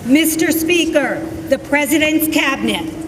Mr. Speaker, the President's Cabinet.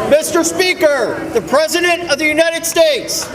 Mr. Speaker, the President of the United States.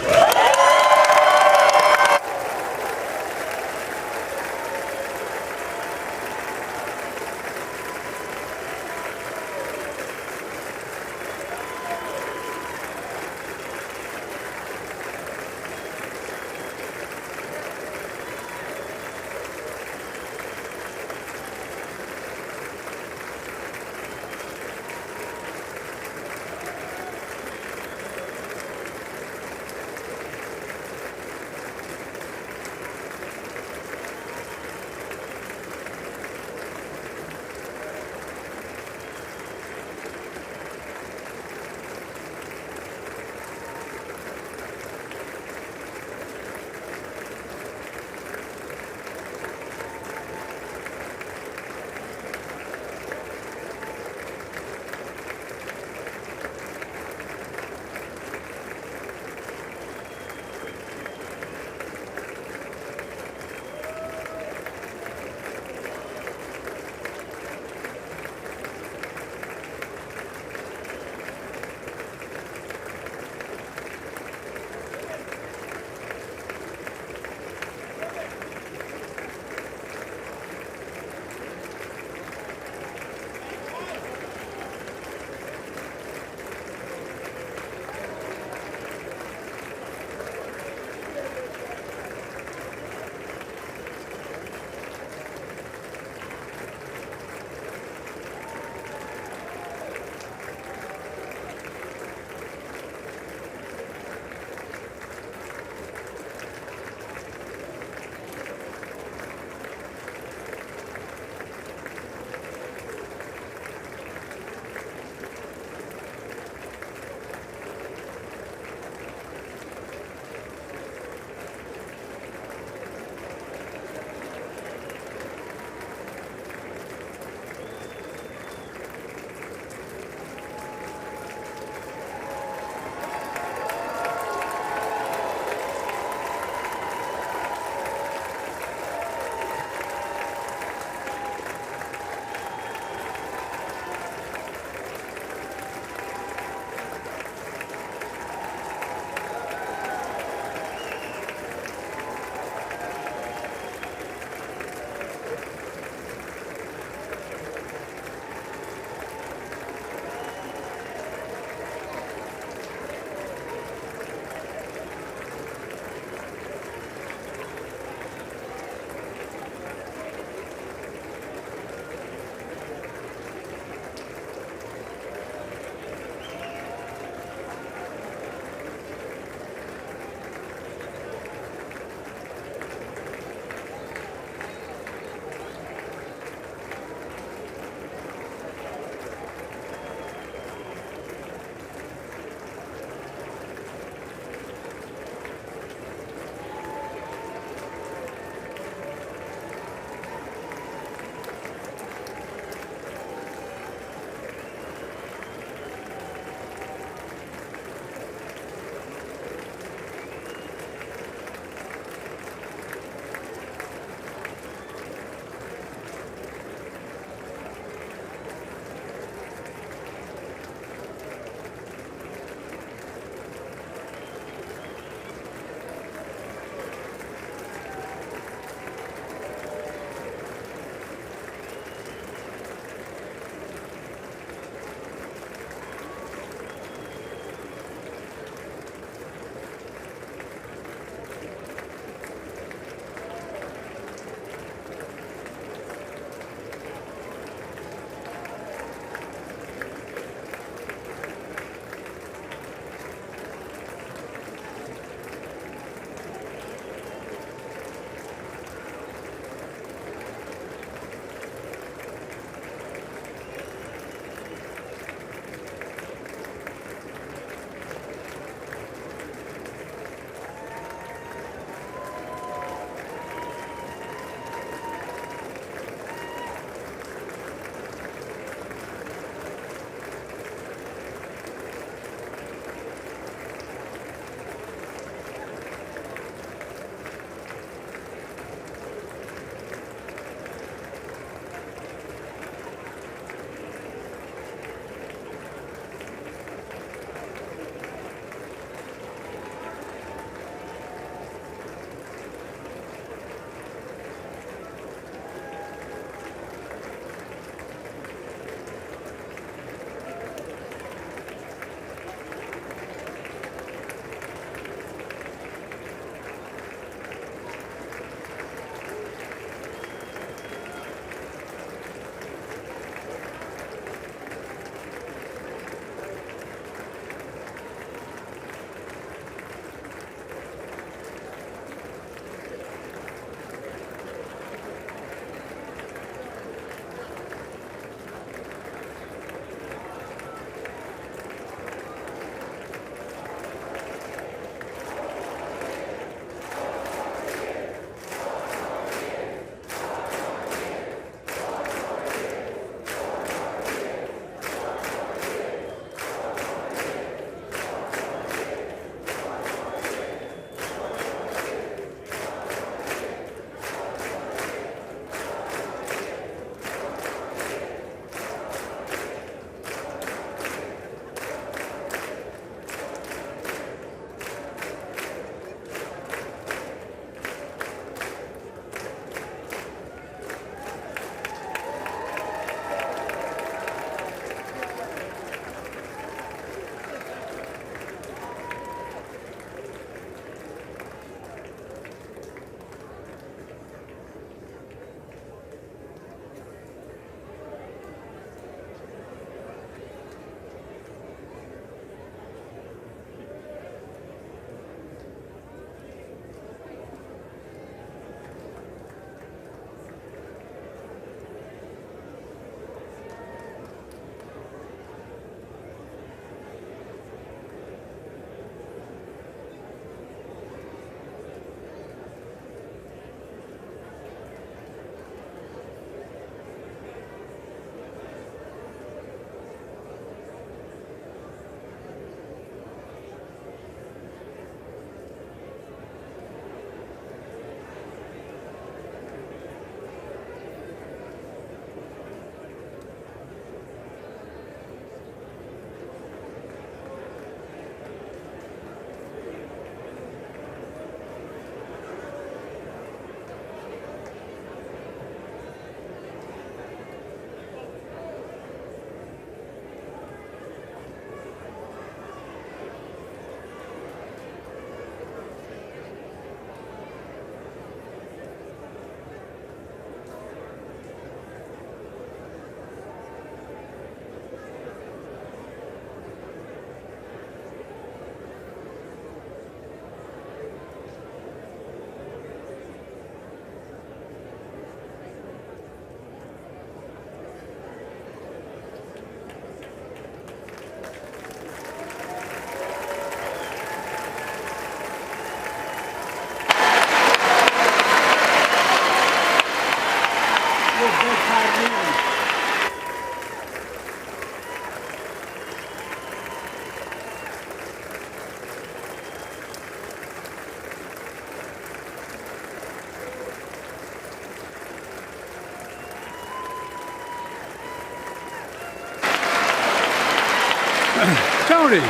Tony.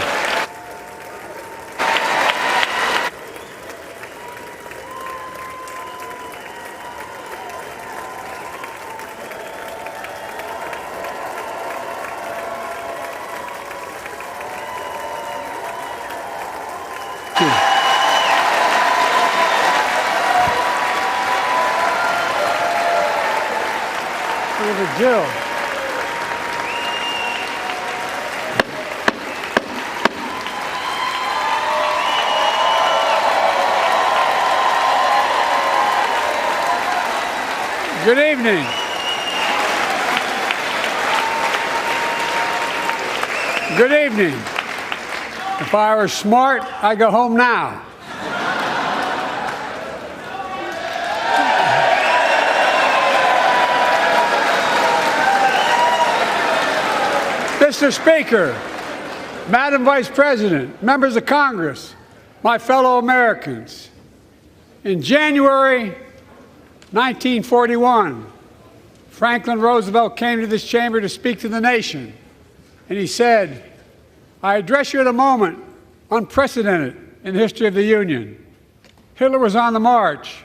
Jill. Good evening. Good evening. If I were smart, I'd go home now. Mr. Speaker, Madam Vice President, members of Congress, my fellow Americans, in January 1941, Franklin Roosevelt came to this chamber to speak to the nation, and he said, "I address you at a moment unprecedented in the history of the Union. Hitler was on the march.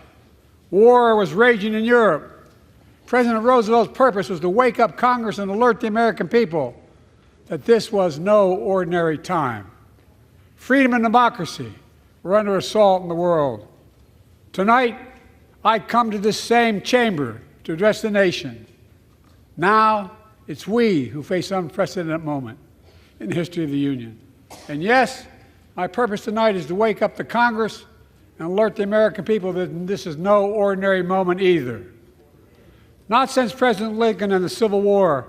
War was raging in Europe. President Roosevelt's purpose was to wake up Congress and alert the American people that this was no ordinary time. Freedom and democracy were under assault in the world. Tonight, I come to this same chamber to address the nation. Now, it's we who face an unprecedented moment in the history of the Union. And yes, my purpose tonight is to wake up the Congress and alert the American people that this is no ordinary moment either. Not since President Lincoln and the Civil War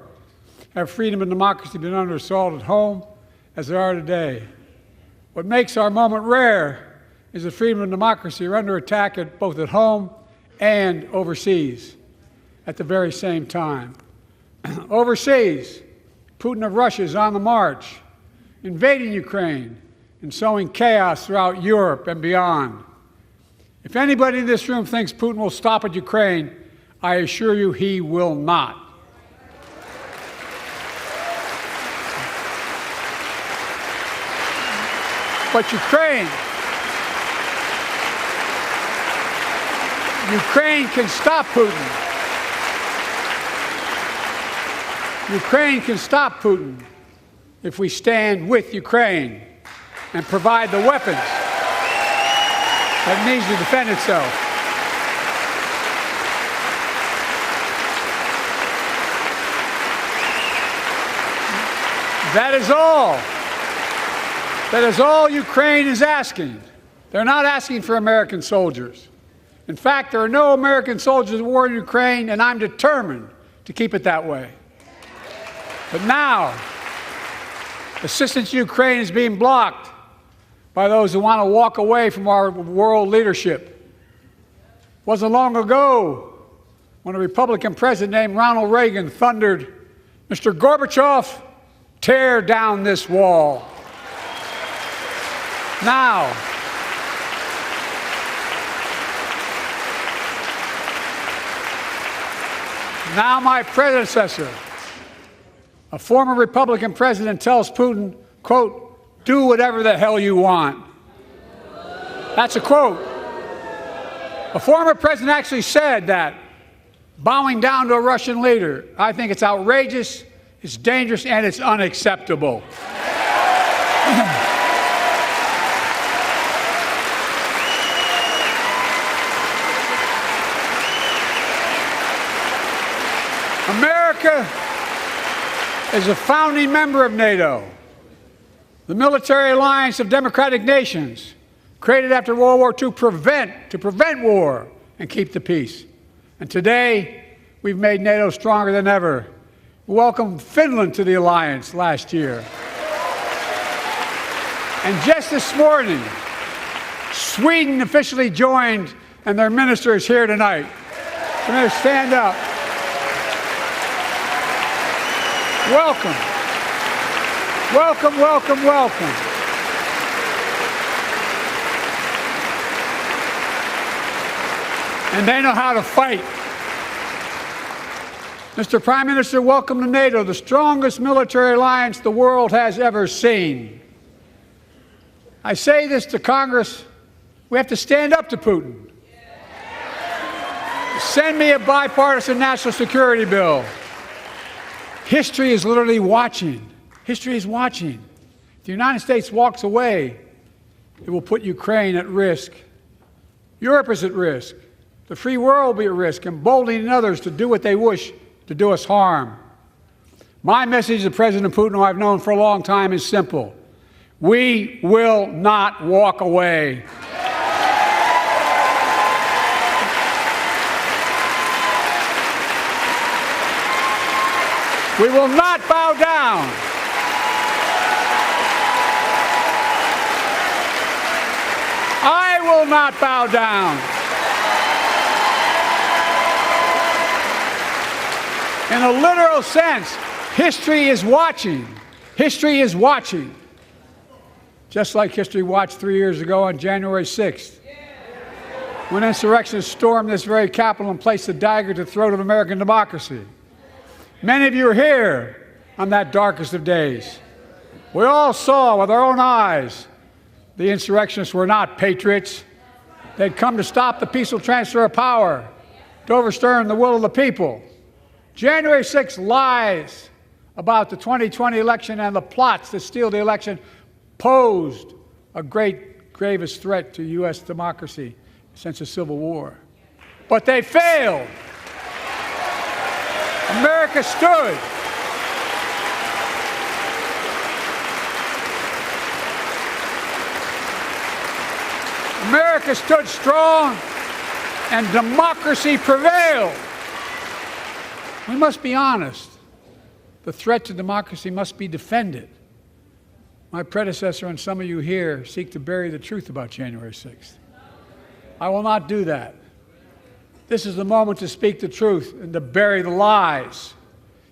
have freedom and democracy been under assault at home as they are today. What makes our moment rare is that freedom and democracy are under attack both at home and overseas at the very same time. Overseas, Putin of Russia is on the march, invading Ukraine and sowing chaos throughout Europe and beyond. If anybody in this room thinks Putin will stop at Ukraine, I assure you he will not. But Ukraine can stop Putin. Ukraine can stop Putin if we stand with Ukraine and provide the weapons that needs to defend itself. That is all. That is all Ukraine is asking. They're not asking for American soldiers. In fact, there are no American soldiers at war in Ukraine, and I'm determined to keep it that way. But now, assistance to Ukraine is being blocked by those who want to walk away from our world leadership. It wasn't long ago when a Republican president named Ronald Reagan thundered, "Mr. Gorbachev, tear down this wall." Now, my predecessor, a former Republican president, tells Putin, quote, "Do whatever the hell you want." That's a quote. A former president actually said that, bowing down to a Russian leader. I think it's outrageous, it's dangerous, and it's unacceptable. America is a founding member of NATO, the military alliance of democratic nations created after World War II to prevent war and keep the peace. And today, we've made NATO stronger than ever. We welcomed Finland to the alliance last year. And just this morning, Sweden officially joined, and their minister is here tonight. So I'm going to stand up. Welcome. Welcome, welcome, welcome. And they know how to fight. Mr. Prime Minister, welcome to NATO, the strongest military alliance the world has ever seen. I say this to Congress, we have to stand up to Putin. Send me a bipartisan national security bill. History is literally watching. History is watching. If the United States walks away, it will put Ukraine at risk. Europe is at risk. The free world will be at risk, emboldening others to do what they wish to do us harm. My message to President Putin, who I've known for a long time, is simple. We will not walk away. We will not bow down. I will not bow down. In a literal sense, history is watching. History is watching. Just like history watched 3 years ago on January 6th, when insurrectionists stormed this very Capitol and placed a dagger to the throat of American democracy. Many of you are here on that darkest of days. We all saw with our own eyes the insurrectionists were not patriots. They'd come to stop the peaceful transfer of power, to overturn the will of the people. January 6th lies about the 2020 election and the plots to steal the election posed a great, gravest threat to U.S. democracy since the Civil War. But they failed. America stood. America stood strong, and democracy prevailed. We must be honest. The threat to democracy must be defended. My predecessor and some of you here seek to bury the truth about January 6th. I will not do that. This is the moment to speak the truth and to bury the lies.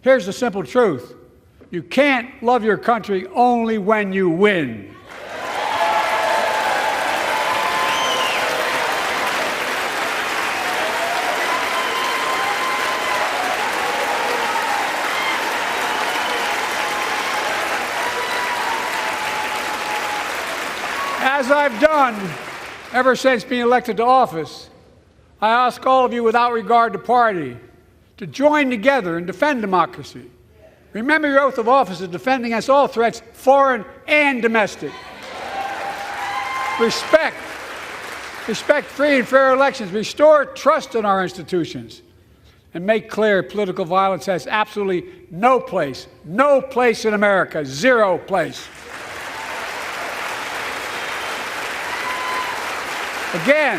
Here's the simple truth. You can't love your country only when you win. As I've done ever since being elected to office, I ask all of you, without regard to party, to join together and defend democracy. Remember your oath of office to defend against all threats, foreign and domestic. Respect free and fair elections, restore trust in our institutions, and make clear political violence has absolutely no place in America, zero place. Again,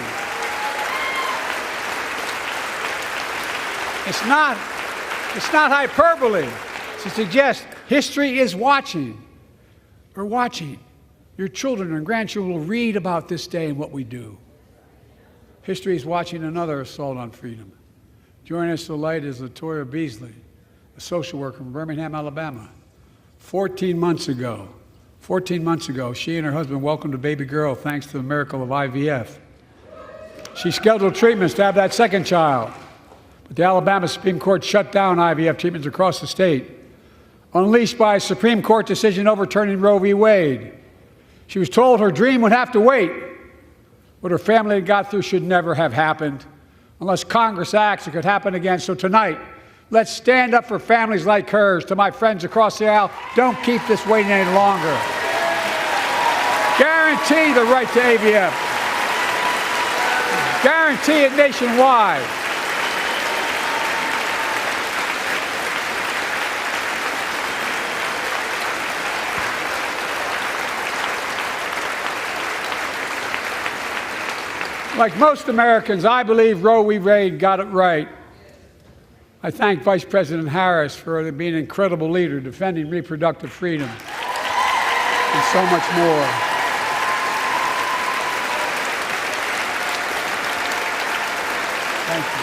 it's not hyperbole to suggest history is watching. We're watching. Your children and grandchildren will read about this day and what we do. History is watching another assault on freedom. Joining us tonight is Latoya Beasley, a social worker from Birmingham, Alabama. 14 months ago, she and her husband welcomed a baby girl thanks to the miracle of IVF. She scheduled treatments to have that second child, but the Alabama Supreme Court shut down IVF treatments across the state, unleashed by a Supreme Court decision overturning Roe v. Wade. She was told her dream would have to wait. What her family had got through should never have happened. Unless Congress acts, it could happen again. So tonight, let's stand up for families like hers. To my friends across the aisle, don't keep this waiting any longer. Guarantee the right to AVF. Guarantee it nationwide. Like most Americans, I believe Roe v. Wade got it right. I thank Vice President Harris for being an incredible leader, defending reproductive freedom, and so much more. Thank you.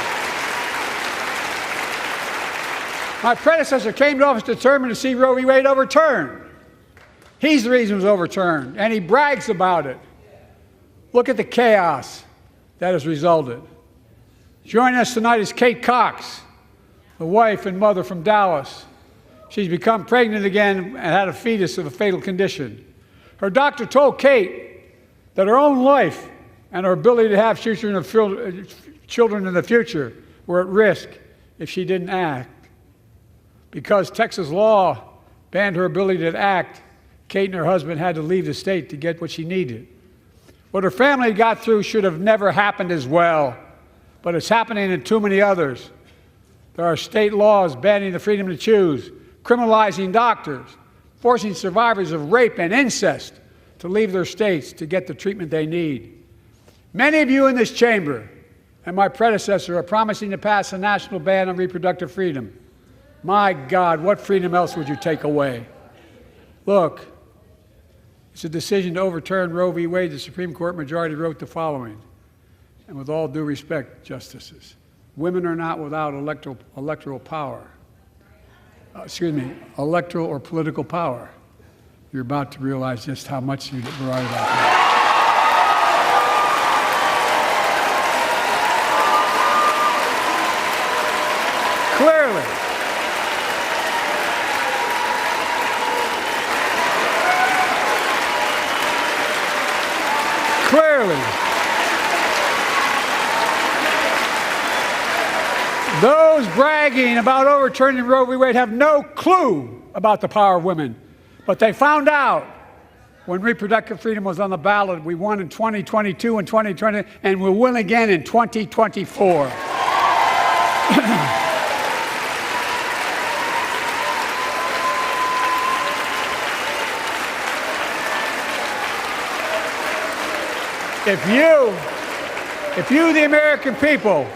My predecessor came to office determined to see Roe v. Wade overturned. He's the reason it was overturned, and he brags about it. Look at the chaos that has resulted. Joining us tonight is Kate Cox, the wife and mother from Dallas. She's become pregnant again and had a fetus of a fatal condition. Her doctor told Kate that her own life and her ability to have children in the future were at risk if she didn't act. Because Texas law banned her ability to act, Kate and her husband had to leave the state to get what she needed. What her family got through should have never happened as well, but it's happening in too many others. There are state laws banning the freedom to choose, criminalizing doctors, forcing survivors of rape and incest to leave their states to get the treatment they need. Many of you in this chamber and my predecessor are promising to pass a national ban on reproductive freedom. My God, what freedom else would you take away? Look, it's a decision to overturn Roe v. Wade. The Supreme Court majority wrote the following, and with all due respect, justices, women are not without electoral power. Electoral or political power. You're about to realize just how much you're right about that. Clearly, those bragging about overturning Roe v. Wade have no clue about the power of women. But they found out when reproductive freedom was on the ballot. We won in 2022 and 2020, and we'll win again in 2024. If you, the American people,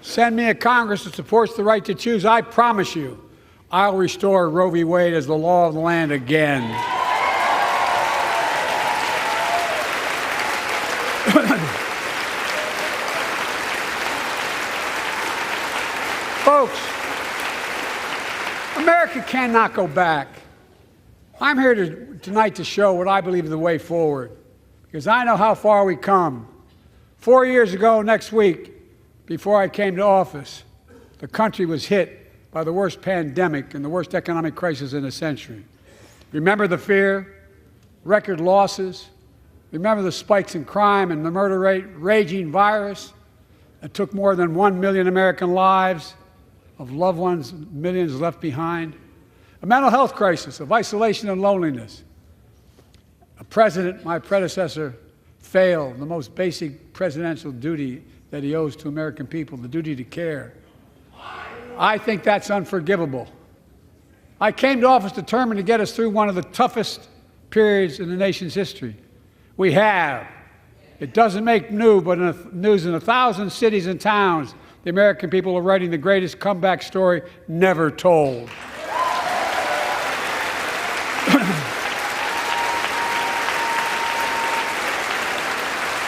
send me a Congress that supports the right to choose, I promise you, I'll restore Roe v. Wade as the law of the land again. Folks, America cannot go back. I'm here tonight to show what I believe is the way forward, because I know how far we come. 4 years ago next week, before I came to office, the country was hit by the worst pandemic and the worst economic crisis in a century. Remember the fear, record losses? Remember the spikes in crime and the murder rate, raging virus that took more than 1 million American lives of loved ones, millions left behind? A mental health crisis of isolation and loneliness. A president, my predecessor, failed the most basic presidential duty that he owes to American people, the duty to care. I think that's unforgivable. I came to office determined to get us through one of the toughest periods in the nation's history. We have. It doesn't make news, but in 1,000 cities and towns, the American people are writing the greatest comeback story never told.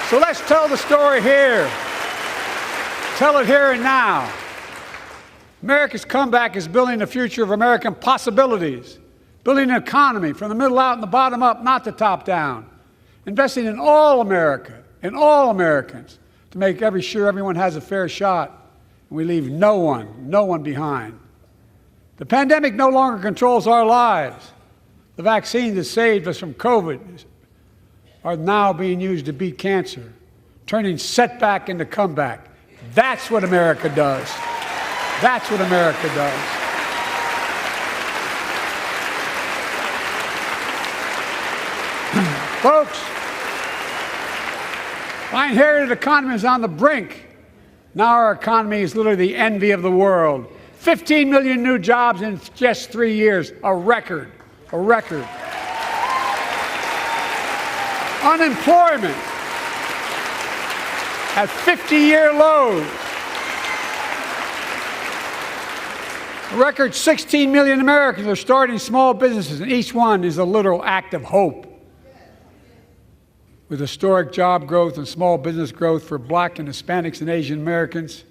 So let's tell the story here. Tell it here and now. America's comeback is building the future of American possibilities, building an economy from the middle out and the bottom up, not the top down, investing in all America, in all Americans, to make sure everyone has a fair shot, and we leave no one behind. The pandemic no longer controls our lives. The vaccines that saved us from COVID are now being used to beat cancer, turning setback into comeback. That's what America does. That's what America does. Folks, my inherited economy is on the brink. Now our economy is literally the envy of the world. 15 million new jobs in just 3 years, a record, a record. Unemployment at 50-year lows. A record 16 million Americans are starting small businesses, and each one is a literal act of hope. With historic job growth and small business growth for Black and Hispanics and Asian Americans,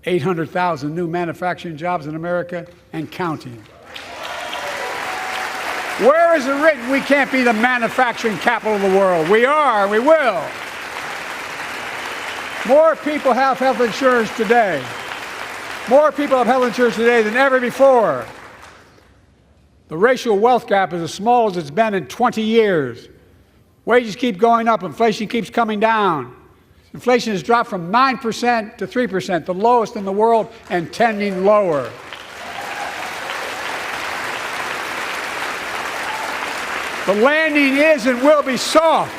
800,000 new manufacturing jobs in America and counting. Where is it written we can't be the manufacturing capital of the world? We are, we will. More people have health insurance today More people have health insurance today than ever before. The racial wealth gap is as small as it's been in 20 years. Wages keep going up. Inflation keeps coming down. Inflation has dropped from 9% to 3%, the lowest in the world, and tending lower. The landing is and will be soft.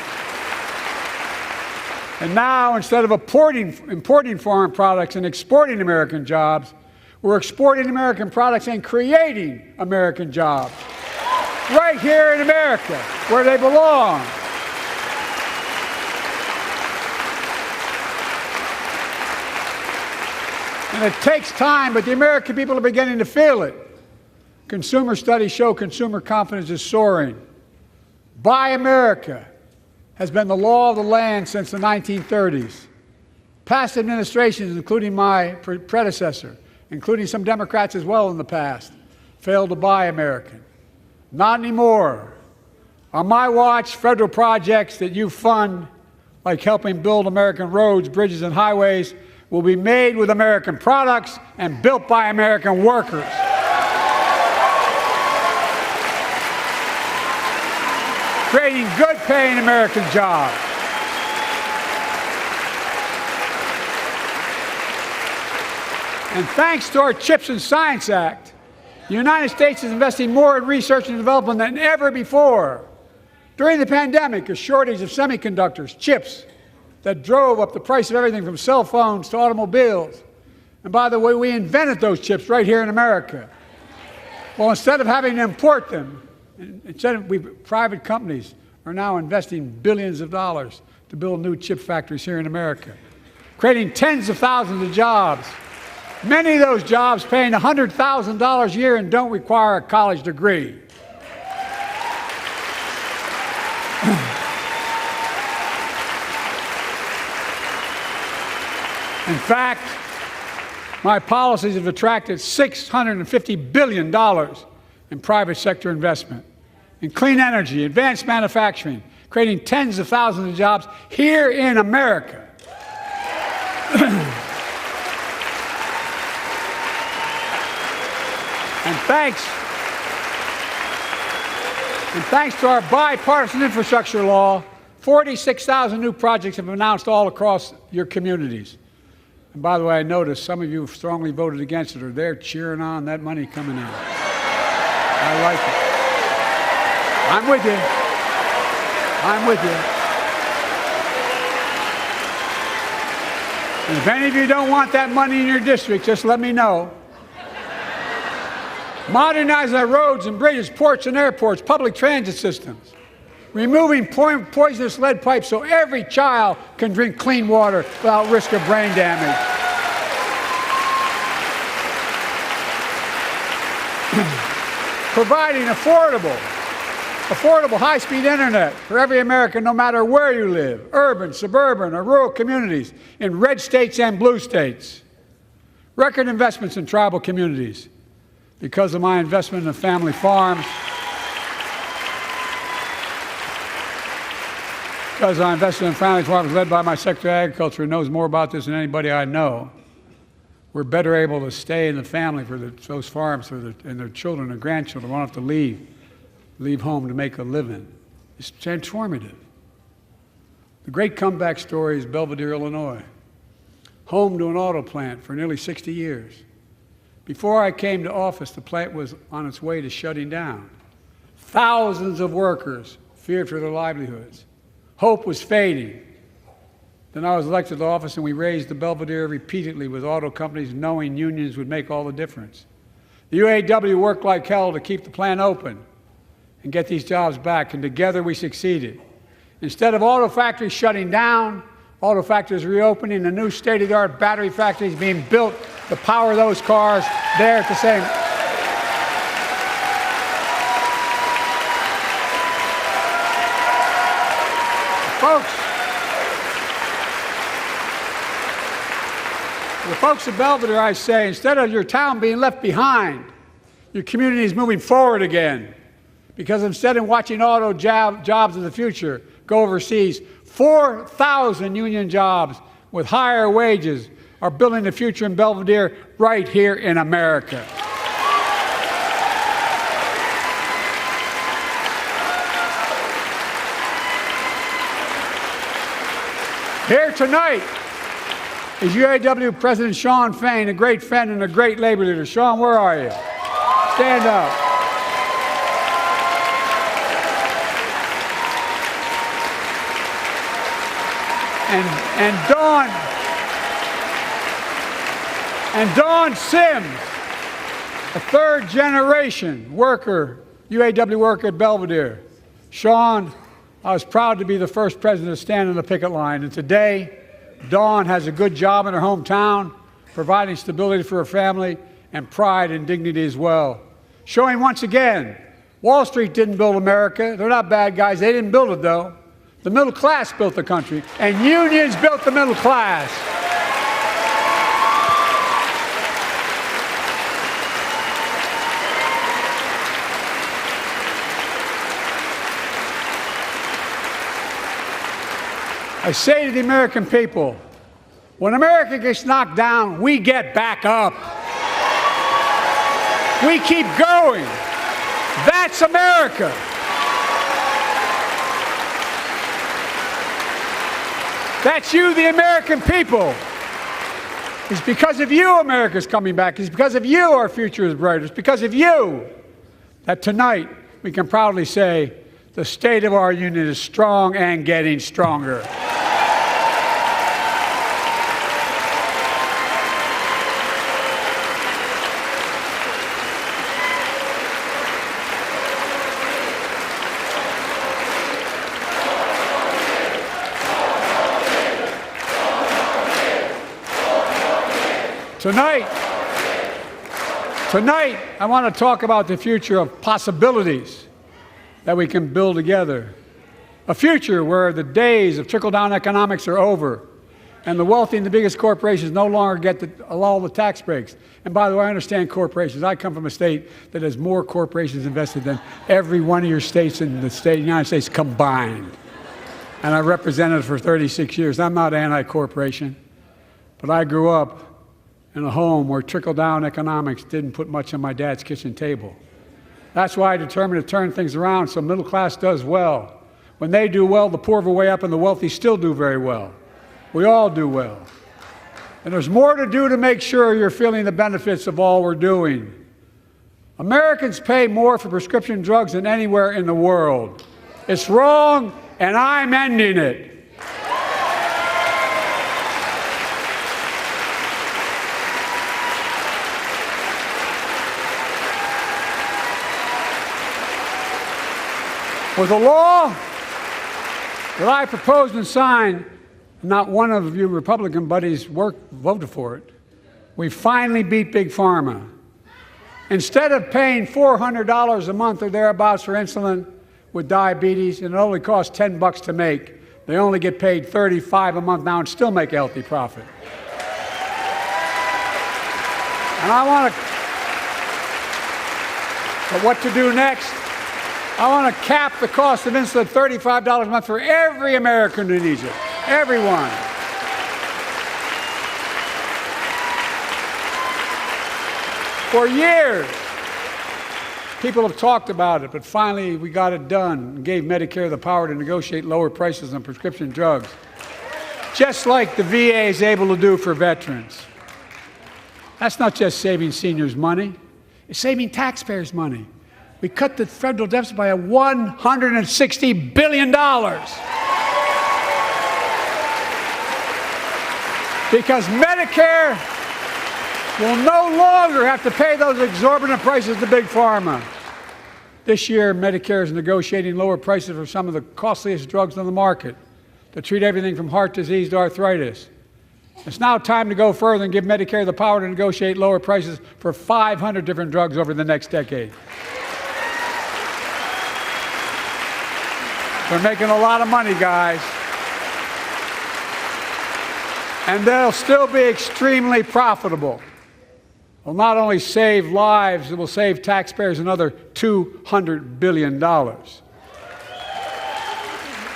And now, instead of importing foreign products and exporting American jobs, we're exporting American products and creating American jobs. Right here in America, where they belong. And it takes time, but the American people are beginning to feel it. Consumer studies show consumer confidence is soaring. Buy America has been the law of the land since the 1930s. Past administrations, including my predecessor, including some Democrats as well in the past, failed to buy American. Not anymore. On my watch, federal projects that you fund, like helping build American roads, bridges, and highways, will be made with American products and built by American workers. Creating good-paying American jobs. And thanks to our CHIPS and Science Act, the United States is investing more in research and development than ever before. During the pandemic, a shortage of semiconductors, chips, that drove up the price of everything from cell phones to automobiles. And by the way, we invented those chips right here in America. Well, instead of having to import them, private companies are now investing billions of dollars to build new chip factories here in America, creating tens of thousands of jobs. Many of those jobs paying $100,000 a year and don't require a college degree. In fact, my policies have attracted $650 billion in private sector investment in clean energy, advanced manufacturing, creating tens of thousands of jobs here in America. And thanks to our bipartisan infrastructure law, 46,000 new projects have been announced all across your communities. And by the way, I noticed some of you have strongly voted against it, or they're cheering on that money coming in. I like it. I'm with you. I'm with you. And if any of you don't want that money in your district, just let me know. Modernizing our roads and bridges, ports and airports, public transit systems. Removing poisonous lead pipes so every child can drink clean water without risk of brain damage. Providing affordable high-speed internet for every American, no matter where you live, urban, suburban, or rural communities, in red states and blue states. Record investments in tribal communities. Because of my investment in family farms, because I invested in family farms led by my Secretary of Agriculture, who knows more about this than anybody I know, we're better able to stay in the family for those farms and their children and grandchildren won't have to leave home to make a living. It's transformative. The great comeback story is Belvedere, Illinois, home to an auto plant for nearly 60 years. Before I came to office, the plant was on its way to shutting down. Thousands of workers feared for their livelihoods. Hope was fading. Then I was elected to office, and we raised the Belvedere repeatedly with auto companies, knowing unions would make all the difference. The UAW worked like hell to keep the plant open and get these jobs back, and together we succeeded. Instead of auto factories shutting down, auto factories reopening, and new state-of-the-art battery factories being built to power those cars there at the same. The folks of Belvedere, I say, instead of your town being left behind, your community is moving forward again. Because instead of watching auto jobs of the future go overseas, 4,000 union jobs with higher wages are building the future in Belvedere right here in America. Here tonight is UAW President Shawn Fain, a great friend and a great labor leader. Shawn, where are you? Stand up. And Dawn Sims, a third-generation worker, UAW worker at Belvedere. Shawn, I was proud to be the first president to stand on the picket line, and today, Dawn has a good job in her hometown, providing stability for her family and pride and dignity as well. Showing once again, Wall Street didn't build America. They're not bad guys. They didn't build it, though. The middle class built the country, and unions built the middle class. I say to the American people, when America gets knocked down, we get back up. We keep going. That's America. That's you, the American people. It's because of you America's coming back. It's because of you our future is brighter. It's because of you that tonight we can proudly say the state of our union is strong and getting stronger. Tonight, I want to talk about the future of possibilities that we can build together. A future where the days of trickle-down economics are over and the wealthy and the biggest corporations no longer get all the tax breaks. And by the way, I understand corporations. I come from a state that has more corporations invested than every one of your states in the United States combined. And I represented it for 36 years. I'm not anti-corporation, but I grew up in a home where trickle-down economics didn't put much on my dad's kitchen table. That's why I determined to turn things around so middle class does well. When they do well, the poor go way up and the wealthy still do very well. We all do well. And there's more to do to make sure you're feeling the benefits of all we're doing. Americans pay more for prescription drugs than anywhere in the world. It's wrong, and I'm ending it. With a law that I proposed and signed, not one of you Republican buddies voted for it. We finally beat Big Pharma. Instead of paying $400 a month or thereabouts for insulin with diabetes, and it only costs $10 to make, they only get paid $35 a month now and still make a healthy profit. And but what to do next? I want to cap the cost of insulin at $35 a month for every American who needs it. Everyone. For years, people have talked about it, but finally we got it done and gave Medicare the power to negotiate lower prices on prescription drugs, just like the VA is able to do for veterans. That's not just saving seniors money, it's saving taxpayers money. We cut the federal deficit by $160 billion. Because Medicare will no longer have to pay those exorbitant prices to Big Pharma. This year, Medicare is negotiating lower prices for some of the costliest drugs on the market to treat everything from heart disease to arthritis. It's now time to go further and give Medicare the power to negotiate lower prices for 500 different drugs over the next decade. They're making a lot of money, guys. And they'll still be extremely profitable. Will not only save lives, it will save taxpayers another $200 billion.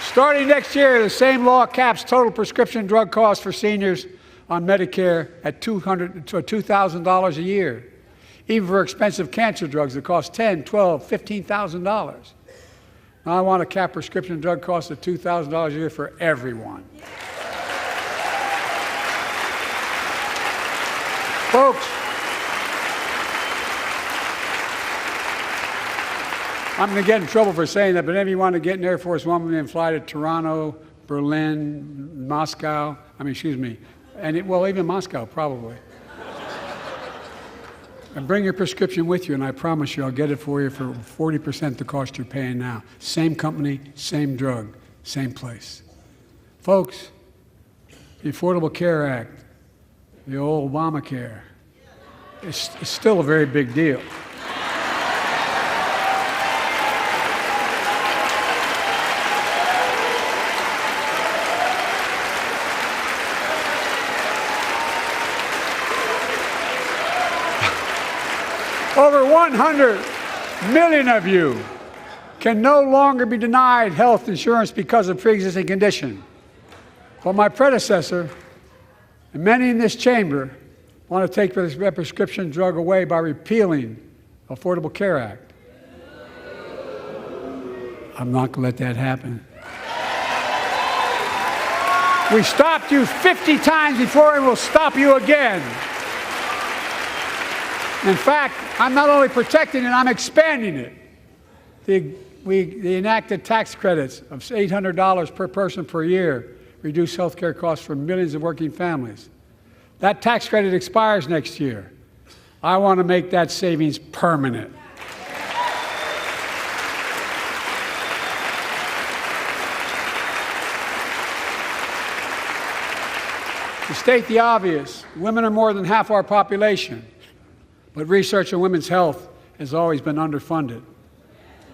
Starting next year, the same law caps total prescription drug costs for seniors on Medicare at $200 to $2,000 a year, even for expensive cancer drugs that cost $10,000, $12,000, $15,000. Now I want to cap prescription drug costs at $2,000 a year for everyone. Folks, I'm going to get in trouble for saying that, but if you want to get an Air Force One and fly to Toronto, Berlin, Moscow, even Moscow, probably. And bring your prescription with you, and I promise you I'll get it for you for 40% the cost you're paying now. Same company, same drug, same place. Folks, the Affordable Care Act, the old Obamacare, it's still a very big deal. Over 100 million of you can no longer be denied health insurance because of pre-existing condition. But my predecessor, and many in this chamber, want to take this prescription drug away by repealing the Affordable Care Act. I'm not going to let that happen. We stopped you 50 times before, and we'll stop you again. In fact, I'm not only protecting it, I'm expanding it. The enacted tax credits of $800 per person per year reduce health care costs for millions of working families. That tax credit expires next year. I want to make that savings permanent. To state the obvious, women are more than half our population. But research on women's health has always been underfunded.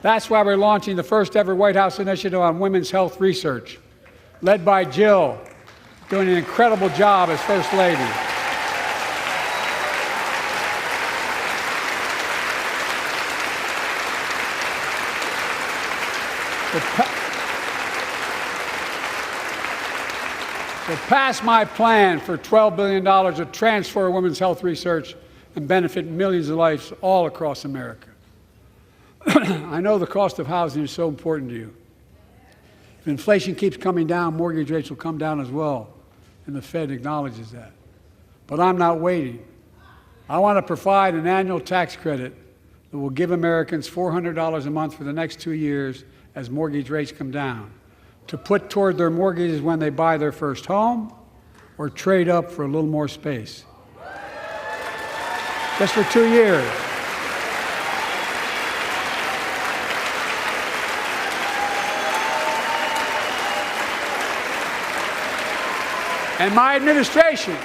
That's why we're launching the first ever White House initiative on women's health research, led by Jill, doing an incredible job as First Lady. To pass my plan for $12 billion to transfer women's health research and benefit millions of lives all across America. I know the cost of housing is so important to you. If inflation keeps coming down, mortgage rates will come down as well, and the Fed acknowledges that. But I'm not waiting. I want to provide an annual tax credit that will give Americans $400 a month for the next 2 years as mortgage rates come down, to put toward their mortgages when they buy their first home or trade up for a little more space. Just for 2 years. And my administration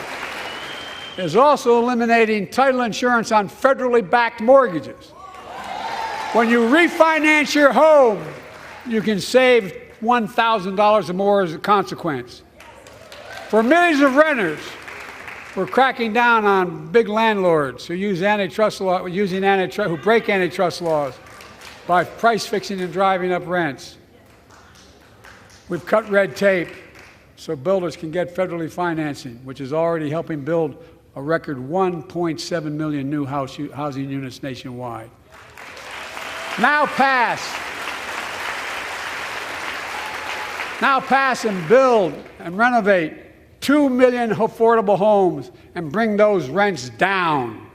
is also eliminating title insurance on federally backed mortgages. When you refinance your home, you can save $1,000 or more as a consequence. For millions of renters, we're cracking down on big landlords who use antitrust law, who break antitrust laws by price fixing and driving up rents. We've cut red tape so builders can get federally financing, which is already helping build a record 1.7 million new housing units nationwide. Now pass and build and renovate 2 million affordable homes and bring those rents down.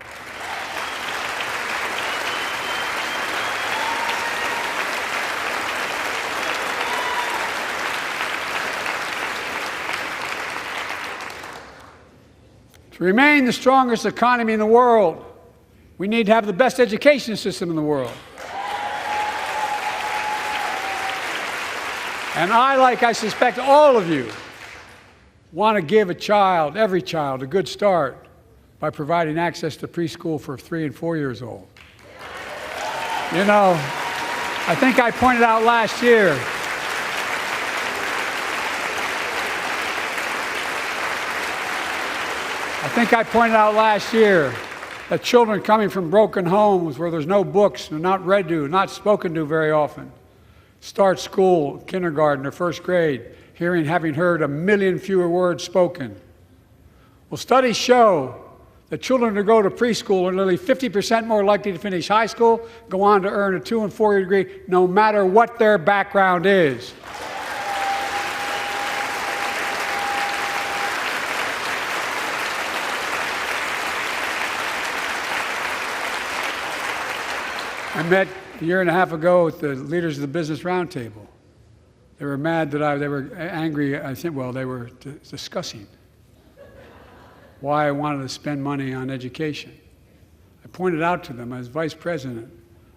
To remain the strongest economy in the world, we need to have the best education system in the world. And I suspect all of you, want to give every child, a good start by providing access to preschool for 3 and 4 years old. You know, I think I pointed out last year that children coming from broken homes where there's no books, they're not read to, not spoken to very often, start school, kindergarten or first grade, having heard 1 million fewer words spoken. Well, studies show that children who go to preschool are nearly 50% more likely to finish high school, go on to earn a 2- and 4-year degree, no matter what their background is. I met a year and a half ago with the leaders of the Business Roundtable. They were mad that they were angry. I think, well, they were discussing why I wanted to spend money on education. I pointed out to them, as vice president,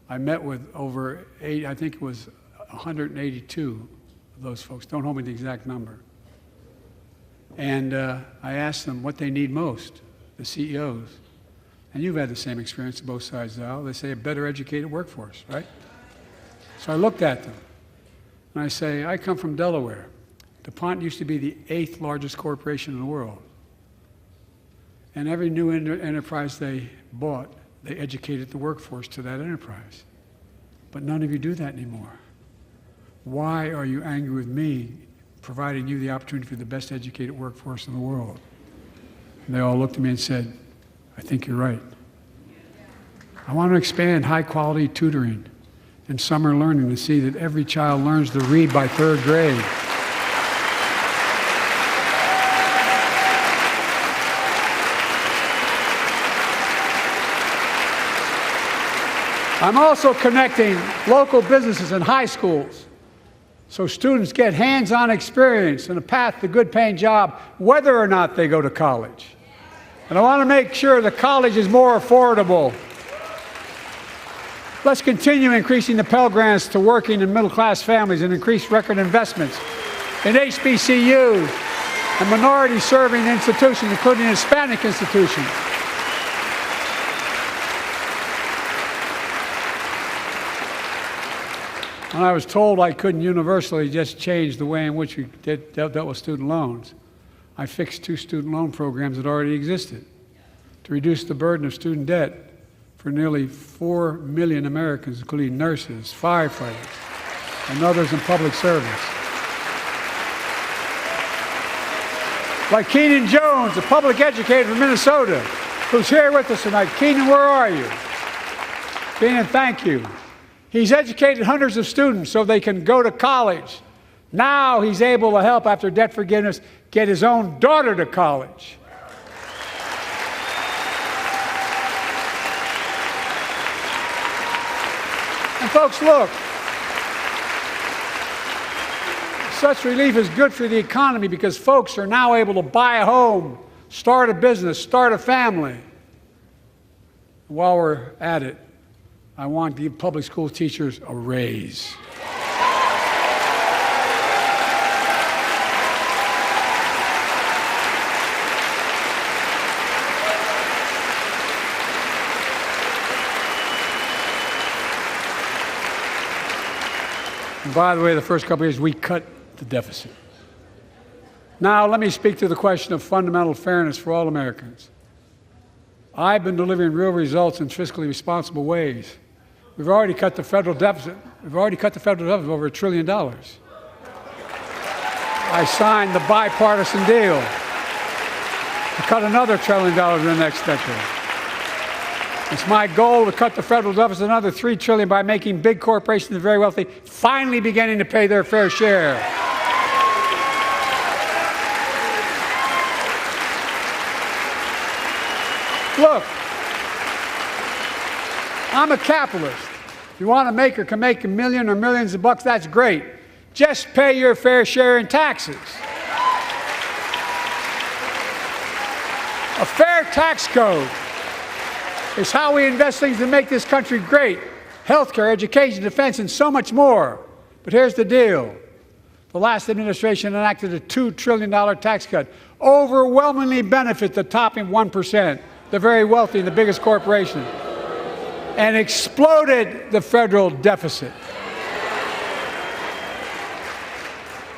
I met with over I think it was 182 of those folks. Don't hold me to the exact number. And I asked them what they need most, the CEOs. And you've had the same experience on both sides of the aisle. They say a better educated workforce, right? So I looked at them, and I say, I come from Delaware. DuPont used to be the 8th largest corporation in the world. And every new enterprise they bought, they educated the workforce to that enterprise. But none of you do that anymore. Why are you angry with me providing you the opportunity for the best educated workforce in the world? And they all looked at me and said, I think you're right. I want to expand high-quality tutoring and summer learning to see that every child learns to read by 3rd grade. I'm also connecting local businesses and high schools so students get hands-on experience and a path to a good-paying job, whether or not they go to college. And I want to make sure the college is more affordable. Let's continue increasing the Pell Grants to working and middle-class families and increase record investments in HBCUs and minority-serving institutions, including Hispanic institutions. When I was told I couldn't universally just change the way in which we dealt with student loans, I fixed 2 student loan programs that already existed to reduce the burden of student debt for nearly 4 million Americans, including nurses, firefighters, and others in public service. Like Keenan Jones, a public educator from Minnesota, who's here with us tonight. Keenan, where are you? Keenan, thank you. He's educated hundreds of students so they can go to college. Now he's able to help, after debt forgiveness, get his own daughter to college. And folks, look, such relief is good for the economy because folks are now able to buy a home, start a business, start a family. While we're at it, I want to give public school teachers a raise. And by the way, the first couple of years, we cut the deficit. Now, let me speak to the question of fundamental fairness for all Americans. I've been delivering real results in fiscally responsible ways. We've already cut the federal deficit. We've already cut the federal deficit over $1 trillion. I signed the bipartisan deal to cut another $1 trillion in the next decade. It's my goal to cut the federal deficit another $3 trillion by making big corporations and the very wealthy finally beginning to pay their fair share. Look, I'm a capitalist. If you want to make or can make $1 million or millions of bucks, that's great. Just pay your fair share in taxes. A fair tax code is how we invest things to make this country great. Healthcare, education, defense, and so much more. But here's the deal. The last administration enacted a $2 trillion tax cut, overwhelmingly benefit the top 1%, the very wealthy and the biggest corporations, and exploded the federal deficit.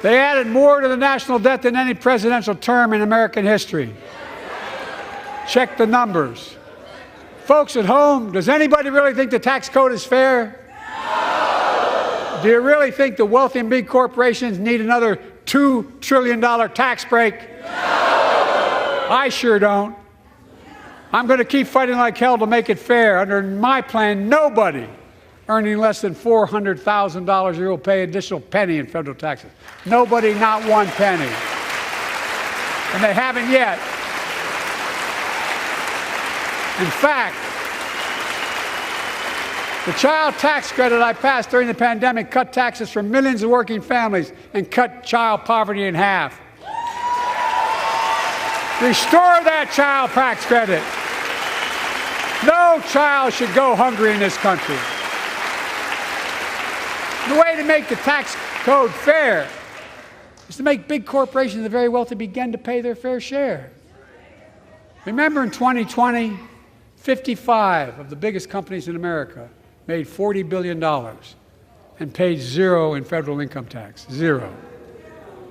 They added more to the national debt than any presidential term in American history. Check the numbers. Folks at home, does anybody really think the tax code is fair? No. Do you really think the wealthy and big corporations need another $2 trillion tax break? No. I sure don't. I'm going to keep fighting like hell to make it fair. Under my plan, nobody earning less than $400,000 a year will pay an additional penny in federal taxes. Nobody, not one penny. And they haven't yet. In fact, the child tax credit I passed during the pandemic cut taxes for millions of working families and cut child poverty in half. Restore that child tax credit. No child should go hungry in this country. The way to make the tax code fair is to make big corporations and the very wealthy begin to pay their fair share. Remember in 2020, 55 of the biggest companies in America made $40 billion and paid zero in federal income tax. Zero.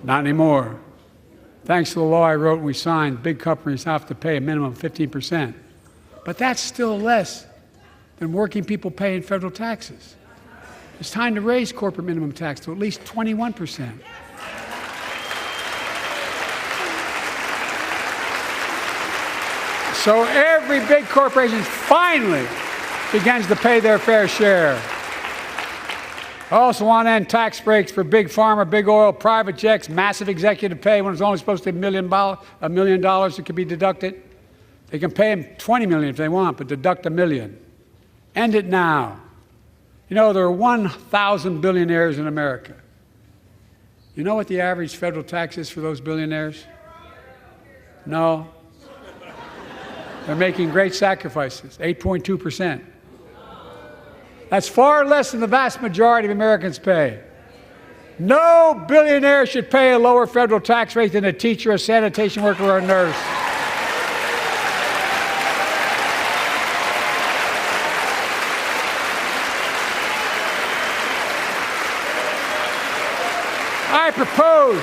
Not anymore. Thanks to the law I wrote and we signed, big companies have to pay a minimum of 15%. But that's still less than working people pay in federal taxes. It's time to raise corporate minimum tax to at least 21%. So every big corporation finally begins to pay their fair share. I also want to end tax breaks for big pharma, big oil, private jets, massive executive pay when it's only supposed to be $1 million that could be deducted. They can pay them $20 million if they want, but deduct $1 million. End it now. You know, there are 1,000 billionaires in America. You know what the average federal tax is for those billionaires? No. They're making great sacrifices, 8.2%. That's far less than the vast majority of Americans pay. No billionaire should pay a lower federal tax rate than a teacher, a sanitation worker, or a nurse. I propose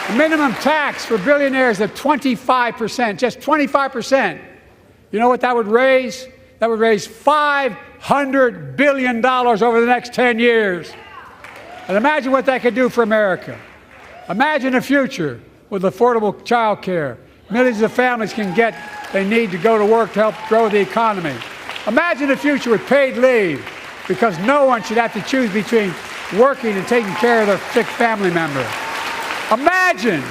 a minimum tax for billionaires of 25%, just 25%. You know what that would raise? That would raise $500 billion over the next 10 years. And imagine what that could do for America. Imagine a future with affordable child care. Millions of families can get they need to go to work to help grow the economy. Imagine a future with paid leave, because no one should have to choose between working and taking care of their sick family member. Imagine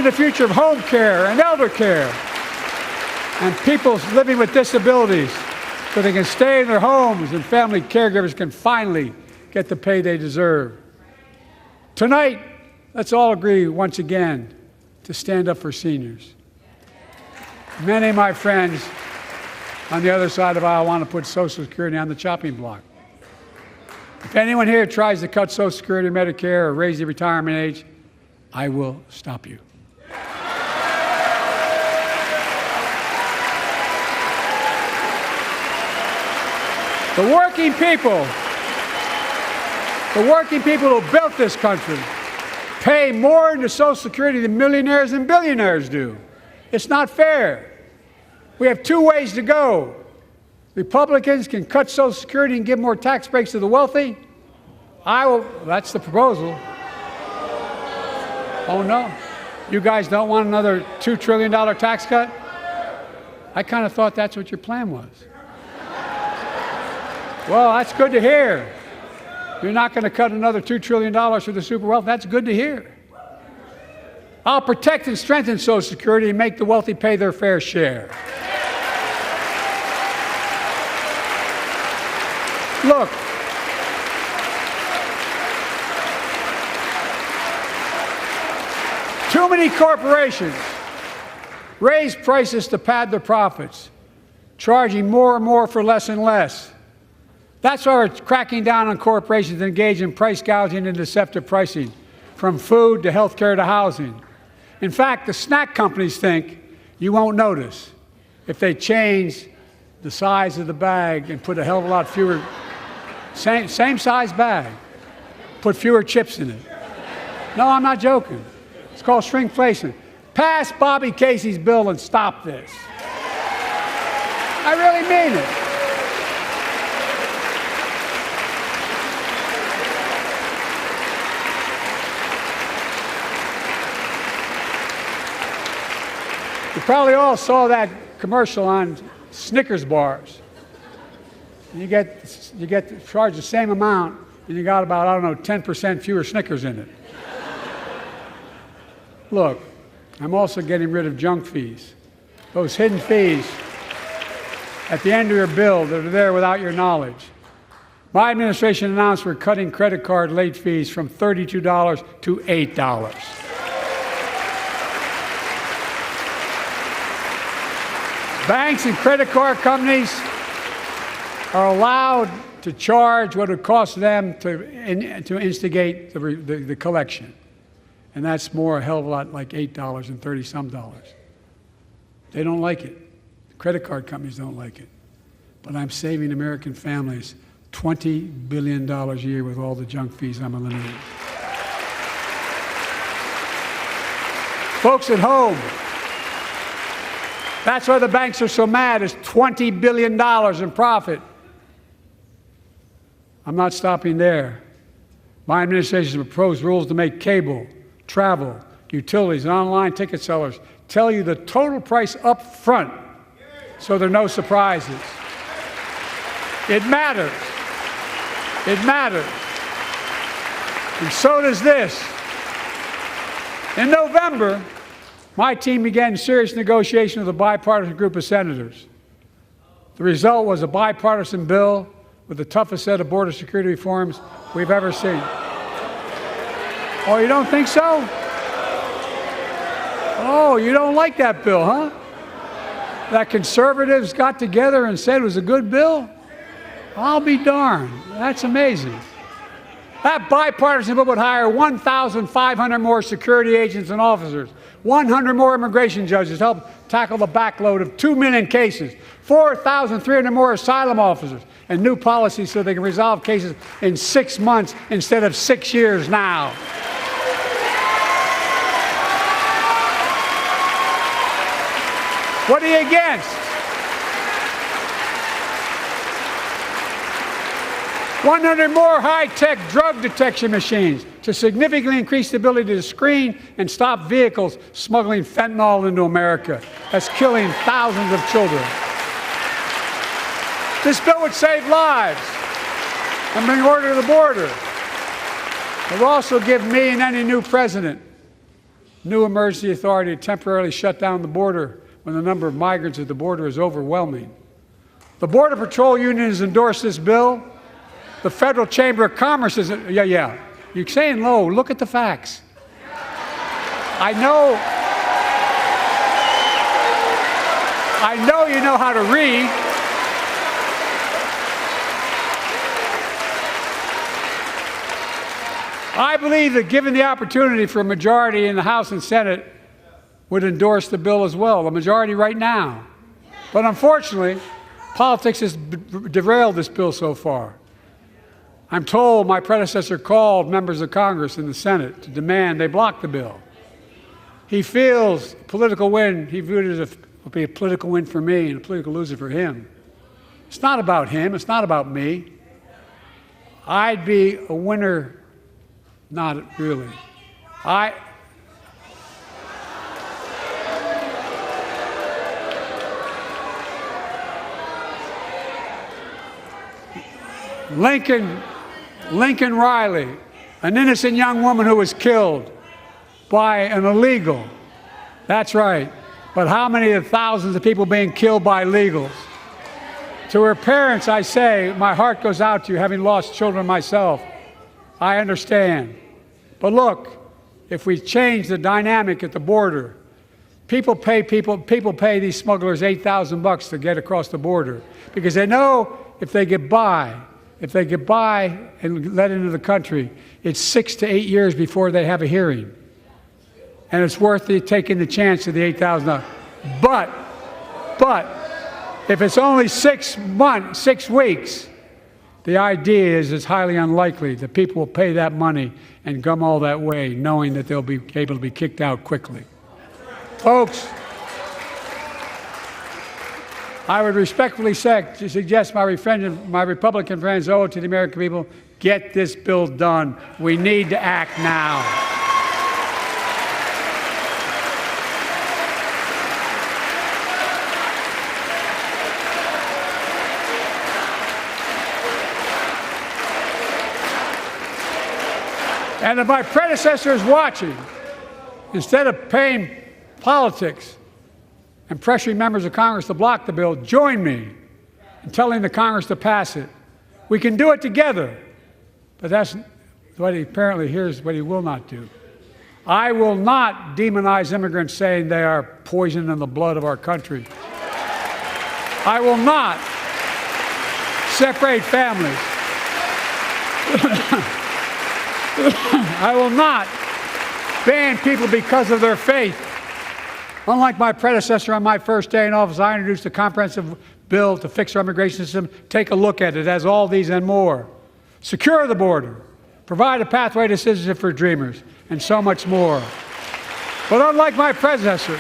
the future of home care and elder care, and people living with disabilities so they can stay in their homes and family caregivers can finally get the pay they deserve. Tonight, let's all agree once again to stand up for seniors. Many of my friends on the other side of the aisle want to put Social Security on the chopping block. If anyone here tries to cut Social Security or Medicare or raise the retirement age, I will stop you. The working people who built this country pay more into Social Security than millionaires and billionaires do. It's not fair. We have two ways to go. Republicans can cut Social Security and give more tax breaks to the wealthy. That's the proposal. Oh no, you guys don't want another $2 trillion tax cut? I kind of thought that's what your plan was. Well, that's good to hear. You're not going to cut another $2 trillion for the super wealthy. That's good to hear. I'll protect and strengthen Social Security and make the wealthy pay their fair share. Look, too many corporations raise prices to pad their profits, charging more and more for less and less. That's why we're cracking down on corporations that engage in price gouging and deceptive pricing, from food to health care to housing. In fact, the snack companies think you won't notice if they change the size of the bag and put a hell of a lot fewer, same size bag, put fewer chips in it. No, I'm not joking. It's called shrinkflation. Pass Bobby Casey's bill and stop this. I really mean it. probably all saw that commercial on Snickers bars. You get charged the same amount, and you got about, I don't know, 10% fewer Snickers in it. Look, I'm also getting rid of junk fees. Those hidden fees at the end of your bill that are there without your knowledge. My administration announced we're cutting credit card late fees from $32 to $8. Banks and credit card companies are allowed to charge what it costs them to instigate the collection. And that's more a hell of a lot like $8 and 30-some dollars. They don't like it. The credit card companies don't like it. But I'm saving American families $20 billion a year with all the junk fees I'm eliminating. Folks at home, that's why the banks are so mad. It's $20 billion in profit. I'm not stopping there. My administration has proposed rules to make cable, travel, utilities, and online ticket sellers tell you the total price up front so there are no surprises. It matters. It matters. And so does this. In November, my team began serious negotiation with a bipartisan group of senators. The result was a bipartisan bill with the toughest set of border security reforms we've ever seen. Oh, you don't think so? Oh, you don't like that bill, huh? That conservatives got together and said it was a good bill? I'll be darned. That's amazing. That bipartisan bill would hire 1,500 more security agents and officers, 100 more immigration judges to help tackle the backload of 2 million cases, 4,300 more asylum officers, and new policies so they can resolve cases in 6 months instead of 6 years now. What are you against? 100 more high-tech drug detection machines to significantly increase the ability to screen and stop vehicles smuggling fentanyl into America. That's killing thousands of children. This bill would save lives and bring order to the border. It will also give me and any new president new emergency authority to temporarily shut down the border when the number of migrants at the border is overwhelming. The Border Patrol Union has endorsed this bill. The Federal Chamber of Commerce is, yeah. You're saying low. Look at the facts. I know you know how to read. I believe that given the opportunity for a majority in the House and Senate would endorse the bill as well, a majority right now. But unfortunately, politics has derailed this bill so far. I'm told my predecessor called members of Congress in the Senate to demand they block the bill. He feels political win. He viewed it as a political win for me and a political loser for him. It's not about him. It's not about me. I'd be a winner. Not really. Lincoln Riley, an innocent young woman who was killed by an illegal. That's right. But how many of the thousands of people being killed by illegals? To her parents, I say, my heart goes out to you, having lost children myself. I understand. But look, if we change the dynamic at the border, people pay these smugglers $8,000 to get across the border because they know if they get by and let into the country, it's 6 to 8 years before they have a hearing. And it's worth taking the chance of the $8,000. But if it's only 6 weeks, the idea is it's highly unlikely that people will pay that money and come all that way knowing that they'll be able to be kicked out quickly. Folks, I would respectfully suggest my Republican friends owe it to the American people, get this bill done. We need to act now. And if my predecessor is watching, instead of paying politics and pressuring members of Congress to block the bill, join me in telling the Congress to pass it. We can do it together. But that's what he apparently here's what he will not do. I will not demonize immigrants saying they are poison in the blood of our country. I will not separate families. I will not ban people because of their faith. Unlike my predecessor on my first day in office, I introduced a comprehensive bill to fix our immigration system. Take a look at it. It has all these and more. Secure the border. Provide a pathway to citizenship for dreamers, and so much more. But unlike my predecessor,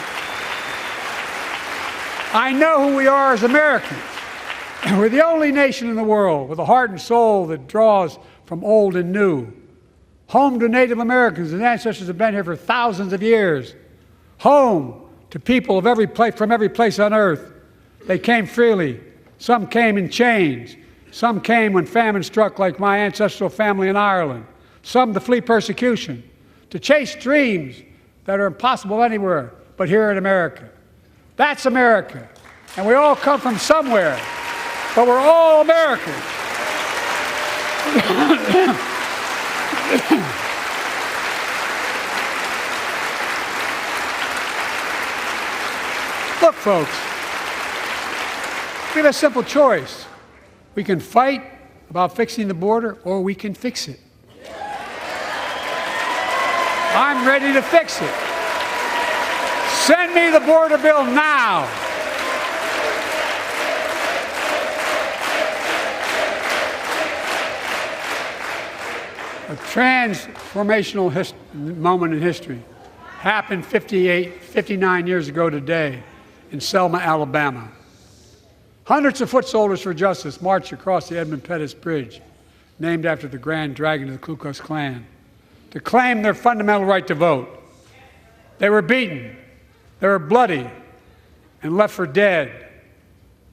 I know who we are as Americans. We're the only nation in the world with a heart and soul that draws from old and new. Home to Native Americans, and ancestors have been here for thousands of years. Home to people of from every place on earth. They came freely. Some came in chains. Some came when famine struck, like my ancestral family in Ireland. Some to flee persecution, to chase dreams that are impossible anywhere but here in America. That's America. And we all come from somewhere, but we're all Americans. Look, folks, we have a simple choice. We can fight about fixing the border, or we can fix it. I'm ready to fix it. Send me the border bill now. A transformational moment in history happened 59 years ago today in Selma, Alabama. Hundreds of foot soldiers for justice marched across the Edmund Pettus Bridge, named after the Grand Dragon of the Ku Klux Klan, to claim their fundamental right to vote. They were beaten, they were bloody, and left for dead.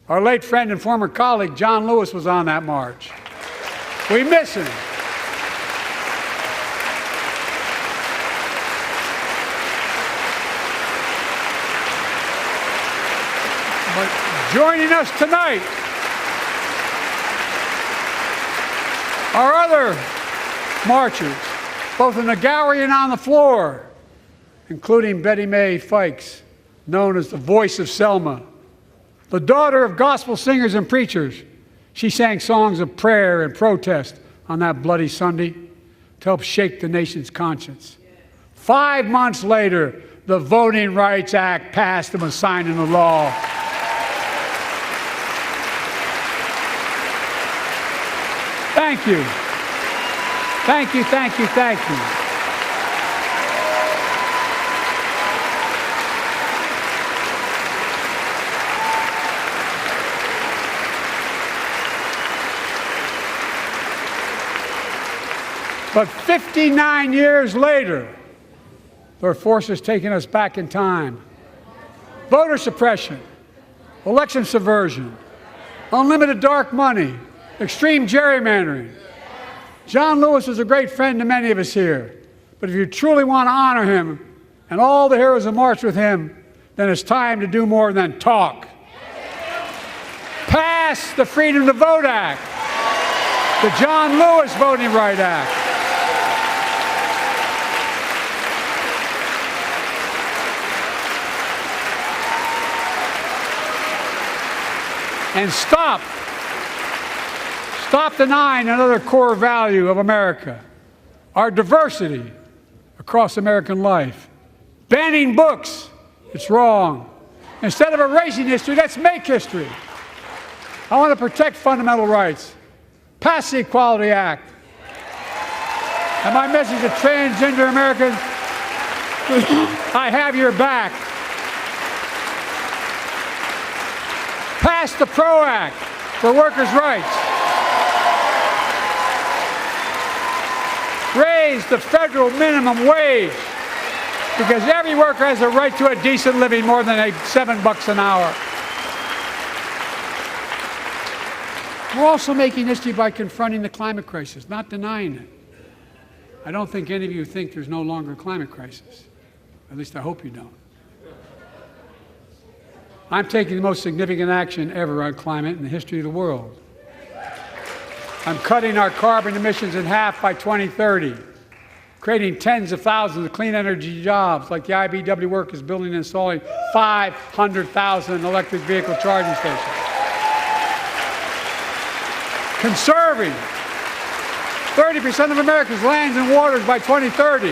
Our late friend and former colleague, John Lewis, was on that march. We miss him. But joining us tonight are other marchers, both in the gallery and on the floor, including Betty Mae Fikes, known as the voice of Selma. The daughter of gospel singers and preachers, she sang songs of prayer and protest on that bloody Sunday to help shake the nation's conscience. 5 months later, the Voting Rights Act passed and was signed into law. Thank you. Thank you, thank you, thank you. But 59 years later, there are forces taking us back in time. Voter suppression, election subversion, unlimited dark money, extreme gerrymandering. John Lewis was a great friend to many of us here. But if you truly want to honor him and all the heroes who marched with him, then it's time to do more than talk. Pass the Freedom to Vote Act, the John Lewis Voting Rights Act. And stop denying another core value of America, our diversity across American life. Banning books, it's wrong. Instead of erasing history, let's make history. I want to protect fundamental rights. Pass the Equality Act. And my message to transgender Americans, I have your back. Pass the PRO Act for workers' rights. Raise the federal minimum wage, because every worker has a right to a decent living more than $7 an hour. We're also making history by confronting the climate crisis, not denying it. I don't think any of you think there's no longer a climate crisis. At least I hope you don't. I'm taking the most significant action ever on climate in the history of the world. I'm cutting our carbon emissions in half by 2030, creating tens of thousands of clean energy jobs, like the IBEW workers building and installing 500,000 electric vehicle charging stations. Conserving 30% of America's lands and waters by 2030.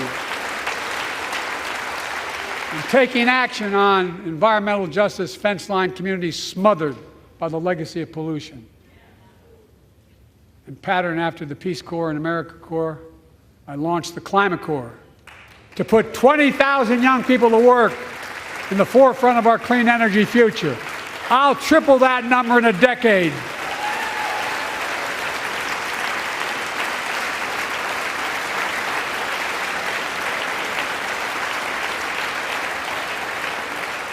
And taking action on environmental justice fence line communities smothered by the legacy of pollution. And patterned after the Peace Corps and AmeriCorps, I launched the Climate Corps to put 20,000 young people to work in the forefront of our clean energy future. I'll triple that number in a decade.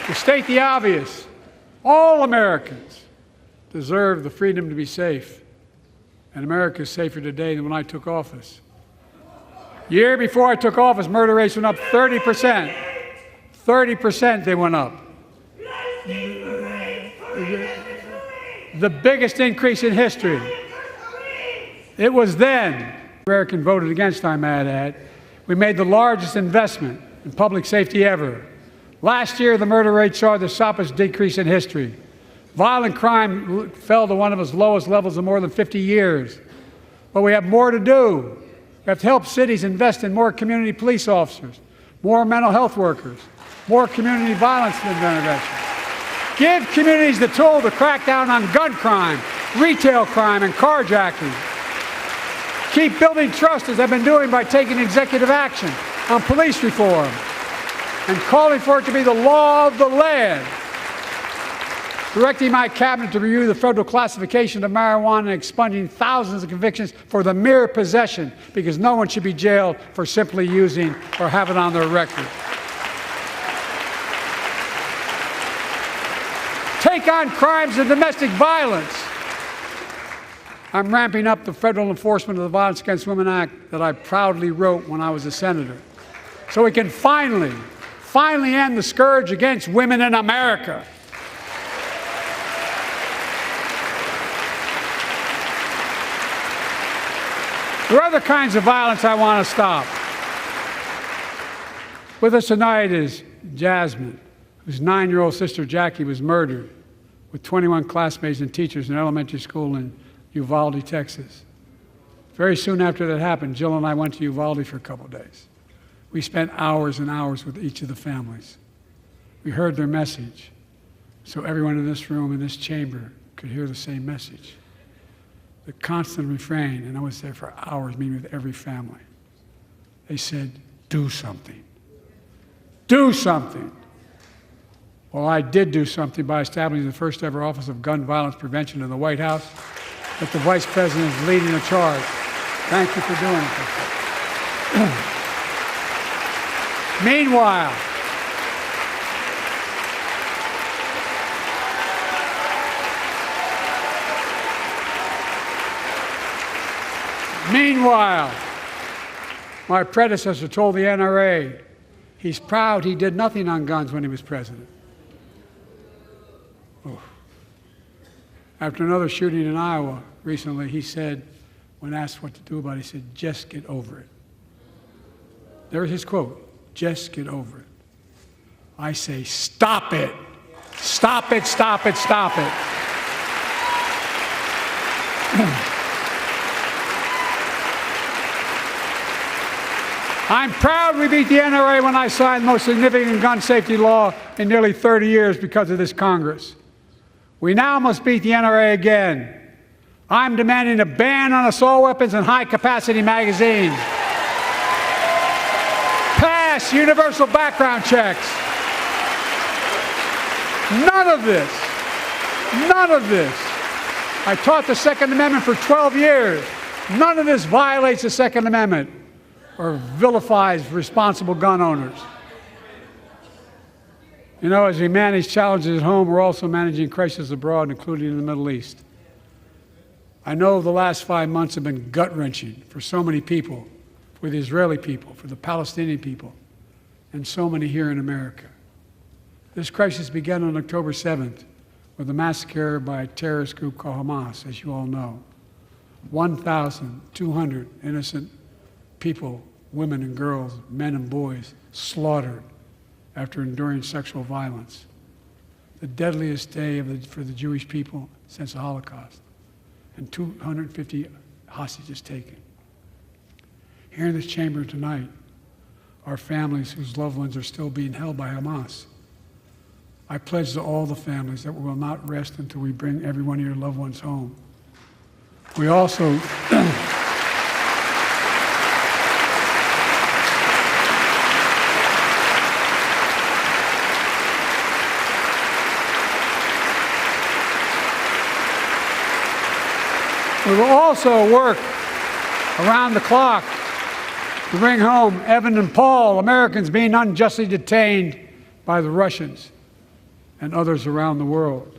To state the obvious, all Americans deserve the freedom to be safe. And America is safer today than when I took office. Year before I took office, murder rates went up 30%. 30% they went up. The biggest increase in history. It was then, American voted against, I might add, we made the largest investment in public safety ever. Last year, the murder rate saw the sharpest decrease in history. Violent crime fell to one of its lowest levels in more than 50 years. But we have more to do. We have to help cities invest in more community police officers, more mental health workers, more community violence intervention. Give communities the tool to crack down on gun crime, retail crime, and carjacking. Keep building trust, as I've been doing by taking executive action on police reform and calling for it to be the law of the land. Directing my cabinet to review the federal classification of marijuana and expunging thousands of convictions for the mere possession, because no one should be jailed for simply using or have it on their record. Take on crimes of domestic violence. I'm ramping up the federal enforcement of the Violence Against Women Act that I proudly wrote when I was a senator, so we can finally end the scourge against women in America. There are other kinds of violence I want to stop. With us tonight is Jasmine, whose 9-year-old sister Jackie was murdered with 21 classmates and teachers in an elementary school in Uvalde, Texas. Very soon after that happened, Jill and I went to Uvalde for a couple of days. We spent hours and hours with each of the families. We heard their message, so everyone in this room, in this chamber, could hear the same message. The constant refrain, and I was there for hours meeting with every family. They said, do something. Do something. Well, I did do something by establishing the first ever Office of Gun Violence Prevention in the White House, that the Vice President is leading the charge. Thank you for doing it. Meanwhile, my predecessor told the NRA he's proud he did nothing on guns when he was president. Oh. After another shooting in Iowa recently, he said, when asked what to do about it, he said, just get over it. There's his quote, just get over it. I say, stop it. Stop it, stop it, stop it. I'm proud we beat the NRA when I signed the most significant gun safety law in nearly 30 years because of this Congress. We now must beat the NRA again. I'm demanding a ban on assault weapons and high-capacity magazines. Pass universal background checks. None of this. I taught the Second Amendment for 12 years. None of this violates the Second Amendment or vilifies responsible gun owners. You know, as we manage challenges at home, we're also managing crises abroad, including in the Middle East. I know the last 5 months have been gut-wrenching for so many people, for the Israeli people, for the Palestinian people, and so many here in America. This crisis began on October 7th with a massacre by a terrorist group called Hamas, as you all know. 1,200 innocent people, women and girls, men and boys, slaughtered after enduring sexual violence. The deadliest day for the Jewish people since the Holocaust, and 250 hostages taken. Here in this chamber tonight are families whose loved ones are still being held by Hamas. I pledge to all the families that we will not rest until we bring every one of your loved ones home. We also we will also work around the clock to bring home Evan and Paul, Americans being unjustly detained by the Russians and others around the world.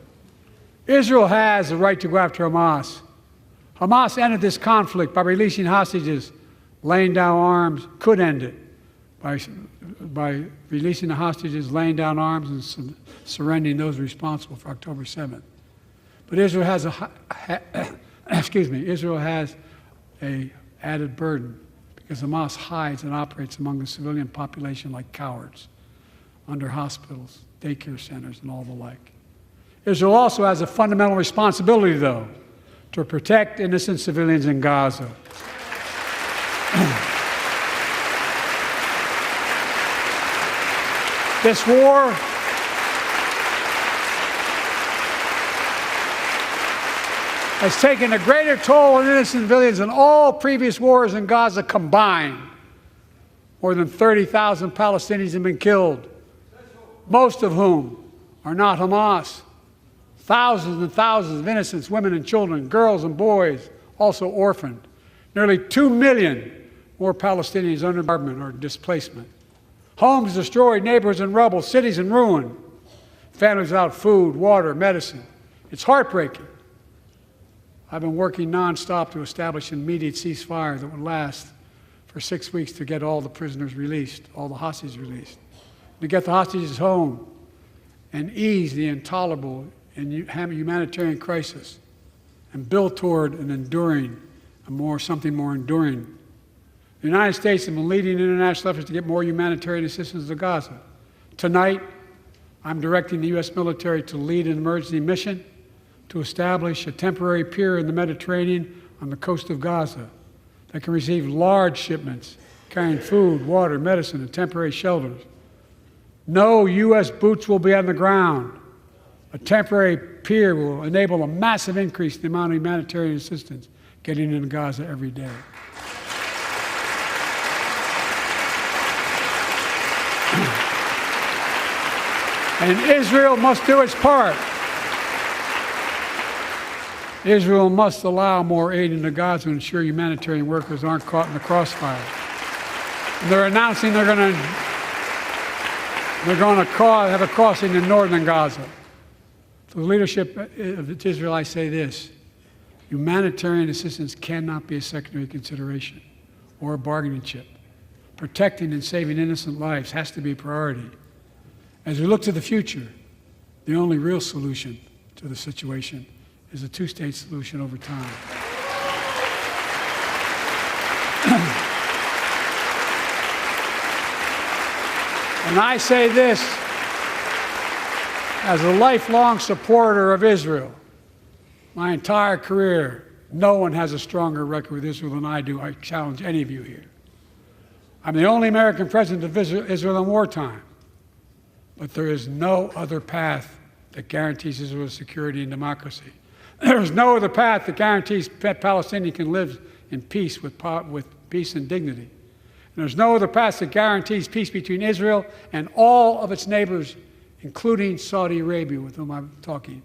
Israel has the right to go after Hamas. Hamas ended this conflict by releasing hostages, laying down arms, could end it by releasing the hostages, laying down arms, and surrendering those responsible for October 7th. But Israel has Israel has an added burden because Hamas hides and operates among the civilian population like cowards, under hospitals, daycare centers, and all the like. Israel also has a fundamental responsibility, though, to protect innocent civilians in Gaza. This war has taken a greater toll on innocent civilians than all previous wars in Gaza combined. More than 30,000 Palestinians have been killed, most of whom are not Hamas. Thousands and thousands of innocent women and children, girls and boys, also orphaned. Nearly 2 million more Palestinians under bombardment or displacement. Homes destroyed, neighborhoods in rubble, cities in ruin. Families without food, water, medicine. It's heartbreaking. I've been working nonstop to establish an immediate ceasefire that would last for 6 weeks to get all the prisoners released, all the hostages released, to get the hostages home and ease the intolerable and humanitarian crisis and build toward an enduring, something more enduring. The United States has been leading international efforts to get more humanitarian assistance to Gaza. Tonight, I'm directing the U.S. military to lead an emergency mission to establish a temporary pier in the Mediterranean on the coast of Gaza that can receive large shipments carrying food, water, medicine, and temporary shelters. No U.S. boots will be on the ground. A temporary pier will enable a massive increase in the amount of humanitarian assistance getting into Gaza every day. And Israel must do its part. Israel must allow more aid into Gaza to ensure humanitarian workers aren't caught in the crossfire. And they're announcing they're going to have a crossing in northern Gaza. To the leadership of Israel, I say this: humanitarian assistance cannot be a secondary consideration or a bargaining chip. Protecting and saving innocent lives has to be a priority. As we look to the future, the only real solution to the situation is a two-state solution over time. And I say this as a lifelong supporter of Israel. My entire career, no one has a stronger record with Israel than I do. I challenge any of you here. I'm the only American president of Israel in wartime. But there is no other path that guarantees Israel's security and democracy. There is no other path that guarantees Palestinians can live in peace with peace and dignity. And there's no other path that guarantees peace between Israel and all of its neighbors, including Saudi Arabia, with whom I'm talking.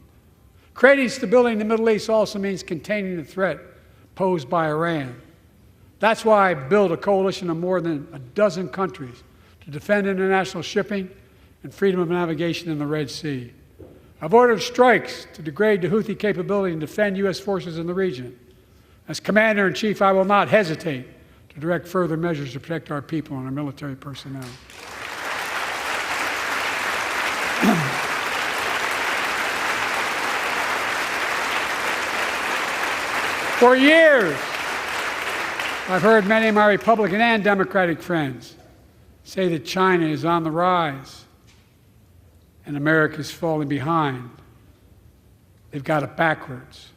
Creating stability in the Middle East also means containing the threat posed by Iran. That's why I built a coalition of more than a dozen countries to defend international shipping and freedom of navigation in the Red Sea. I've ordered strikes to degrade the Houthi capability and defend U.S. forces in the region. As Commander-in-Chief, I will not hesitate to direct further measures to protect our people and our military personnel. For years, I've heard many of my Republican and Democratic friends say that China is on the rise and America is falling behind. They've got it backwards.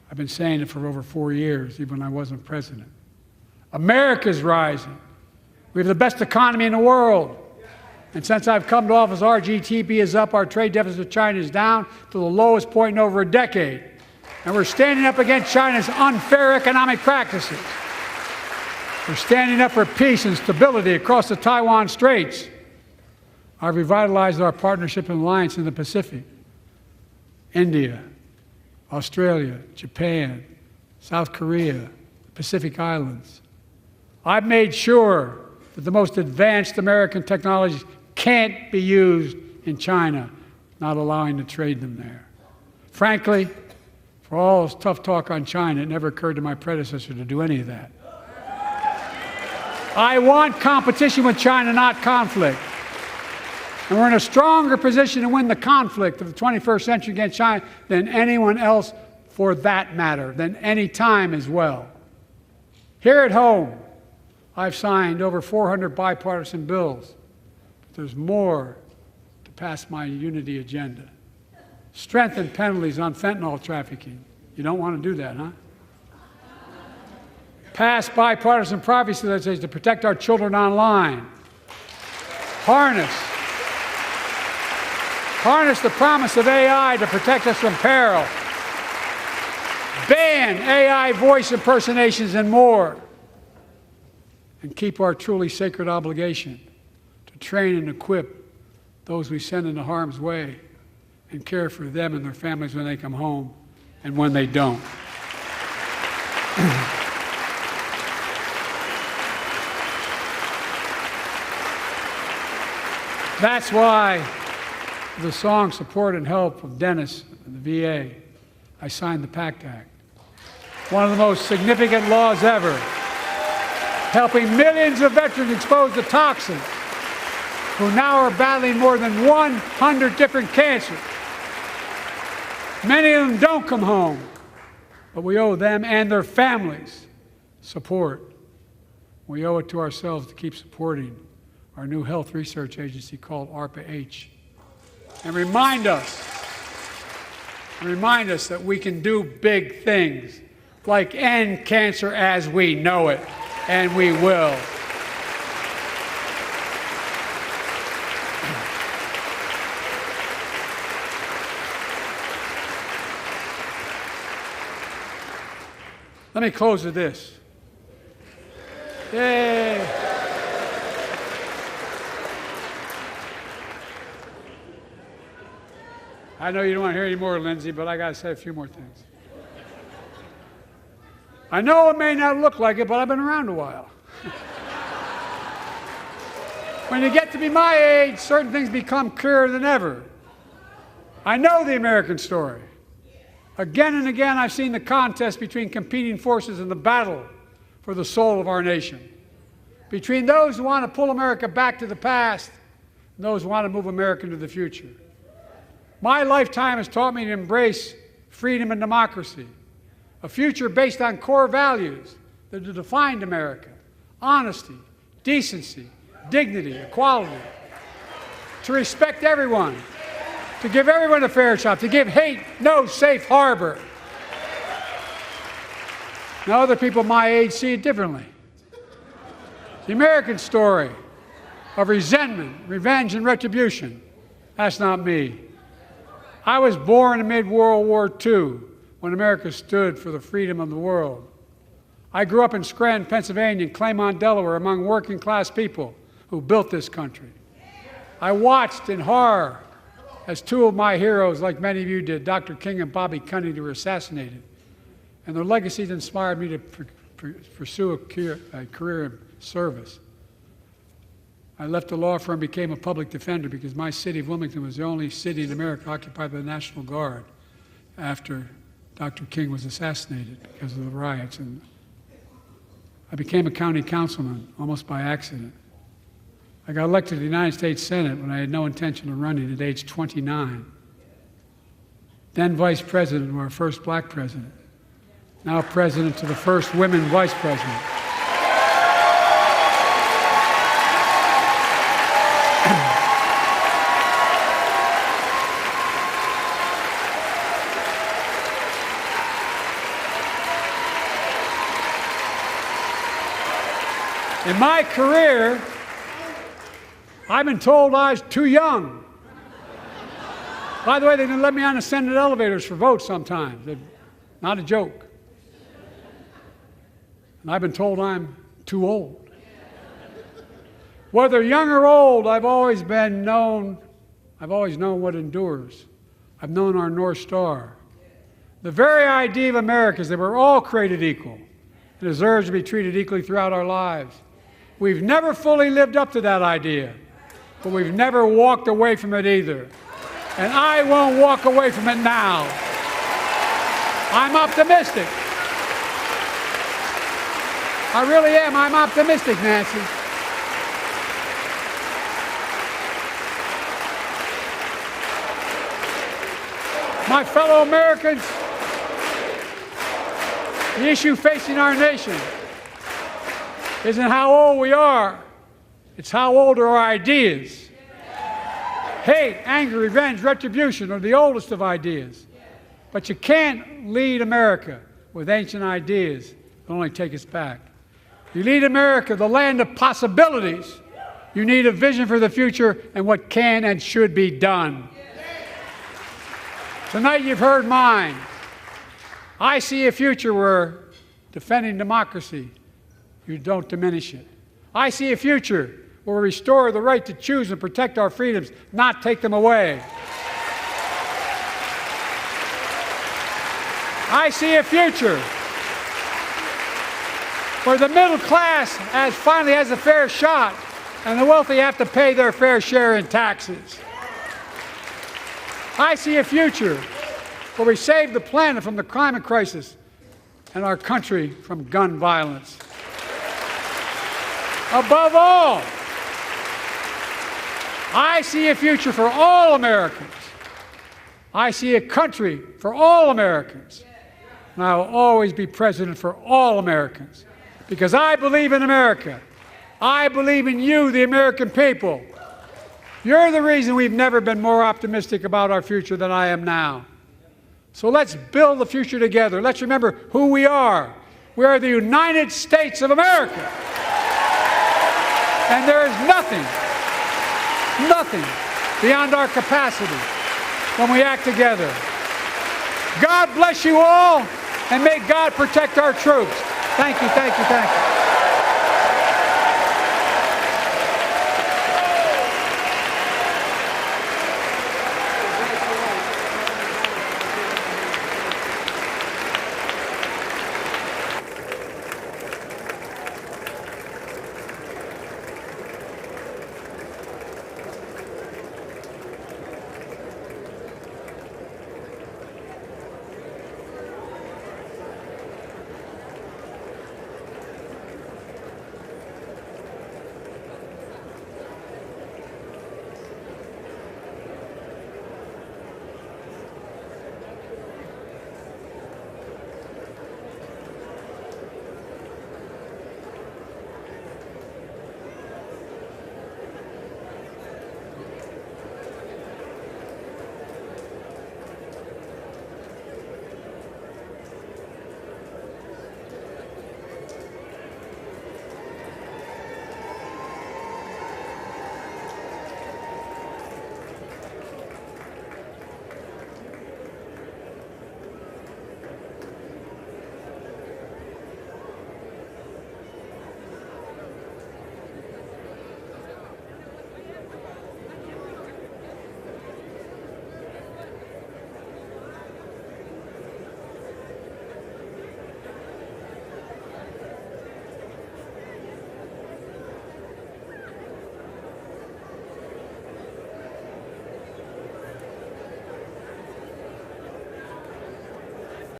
I've been saying it for over 4 years, even when I wasn't president. America's rising. We have the best economy in the world. And since I've come to office, our GDP is up, our trade deficit with China is down to the lowest point in over a decade. And we're standing up against China's unfair economic practices. We're standing up for peace and stability across the Taiwan Straits. I've revitalized our partnership and alliance in the Pacific. India, Australia, Japan, South Korea, the Pacific Islands. I've made sure that the most advanced American technologies can't be used in China, not allowing to trade them there. Frankly, for all this tough talk on China, it never occurred to my predecessor to do any of that. I want competition with China, not conflict. And we're in a stronger position to win the conflict of the 21st century against China than anyone else, for that matter, than any time as well. Here at home, I've signed over 400 bipartisan bills, but there's more to pass my unity agenda. Strengthen penalties on fentanyl trafficking. You don't want to do that, huh? Pass bipartisan privacy legislation to protect our children online. Harness the promise of AI to protect us from peril. Ban AI voice impersonations and more. And keep our truly sacred obligation to train and equip those we send into harm's way and care for them and their families when they come home and when they don't. That's why the song Support and Help of Dennis and the VA, I signed the PACT Act. One of the most significant laws ever, helping millions of veterans exposed to toxins who now are battling more than 100 different cancers. Many of them don't come home, but we owe them and their families support. We owe it to ourselves to keep supporting our new health research agency called ARPA-H. And remind us that we can do big things, like end cancer as we know it, and we will. Let me close with this. Yay! I know you don't want to hear any more, Lindsay, but I got to say a few more things. I know it may not look like it, but I've been around a while. When you get to be my age, certain things become clearer than ever. I know the American story. Again and again, I've seen the contest between competing forces in the battle for the soul of our nation. Between those who want to pull America back to the past and those who want to move America into the future. My lifetime has taught me to embrace freedom and democracy, a future based on core values that have defined America: honesty, decency, dignity, equality, to respect everyone, to give everyone a fair shot, to give hate no safe harbor. Now, other people my age see it differently. The American story of resentment, revenge, and retribution, that's not me. I was born amid World War II, when America stood for the freedom of the world. I grew up in Scranton, Pennsylvania, and Claymont, Delaware, among working-class people who built this country. I watched in horror as two of my heroes, like many of you did, Dr. King and Bobby Kennedy, were assassinated. And their legacies inspired me to pursue a career in service. I left the law firm and became a public defender because my city of Wilmington was the only city in America occupied by the National Guard after Dr. King was assassinated because of the riots. And I became a county councilman almost by accident. I got elected to the United States Senate when I had no intention of running at age 29. Then vice president to our first black president. Now president to the first women vice president. In my career, I've been told I was too young. By the way, they didn't let me on the Senate elevators for votes sometimes. Not a joke. And I've been told I'm too old. Whether young or old, I've always known what endures. I've known our North Star. The very idea of America is that we're all created equal and deserve to be treated equally throughout our lives. We've never fully lived up to that idea, but we've never walked away from it either. And I won't walk away from it now. I'm optimistic. I really am. I'm optimistic, Nancy. My fellow Americans, the issue facing our nation isn't how old we are, it's how old are our ideas. Hate, anger, revenge, retribution are the oldest of ideas. But you can't lead America with ancient ideas that only take us back. You lead America, the land of possibilities. You need a vision for the future and what can and should be done. Tonight you've heard mine. I see a future where defending democracy, you don't diminish it. I see a future where we restore the right to choose and protect our freedoms, not take them away. I see a future where the middle class finally has a fair shot and the wealthy have to pay their fair share in taxes. I see a future where we save the planet from the climate crisis and our country from gun violence. Above all, I see a future for all Americans. I see a country for all Americans. And I will always be president for all Americans because I believe in America. I believe in you, the American people. You're the reason we've never been more optimistic about our future than I am now. So let's build the future together. Let's remember who we are. We are the United States of America. And there is nothing beyond our capacity when we act together. God bless you all, and may God protect our troops. Thank you, thank you, thank you.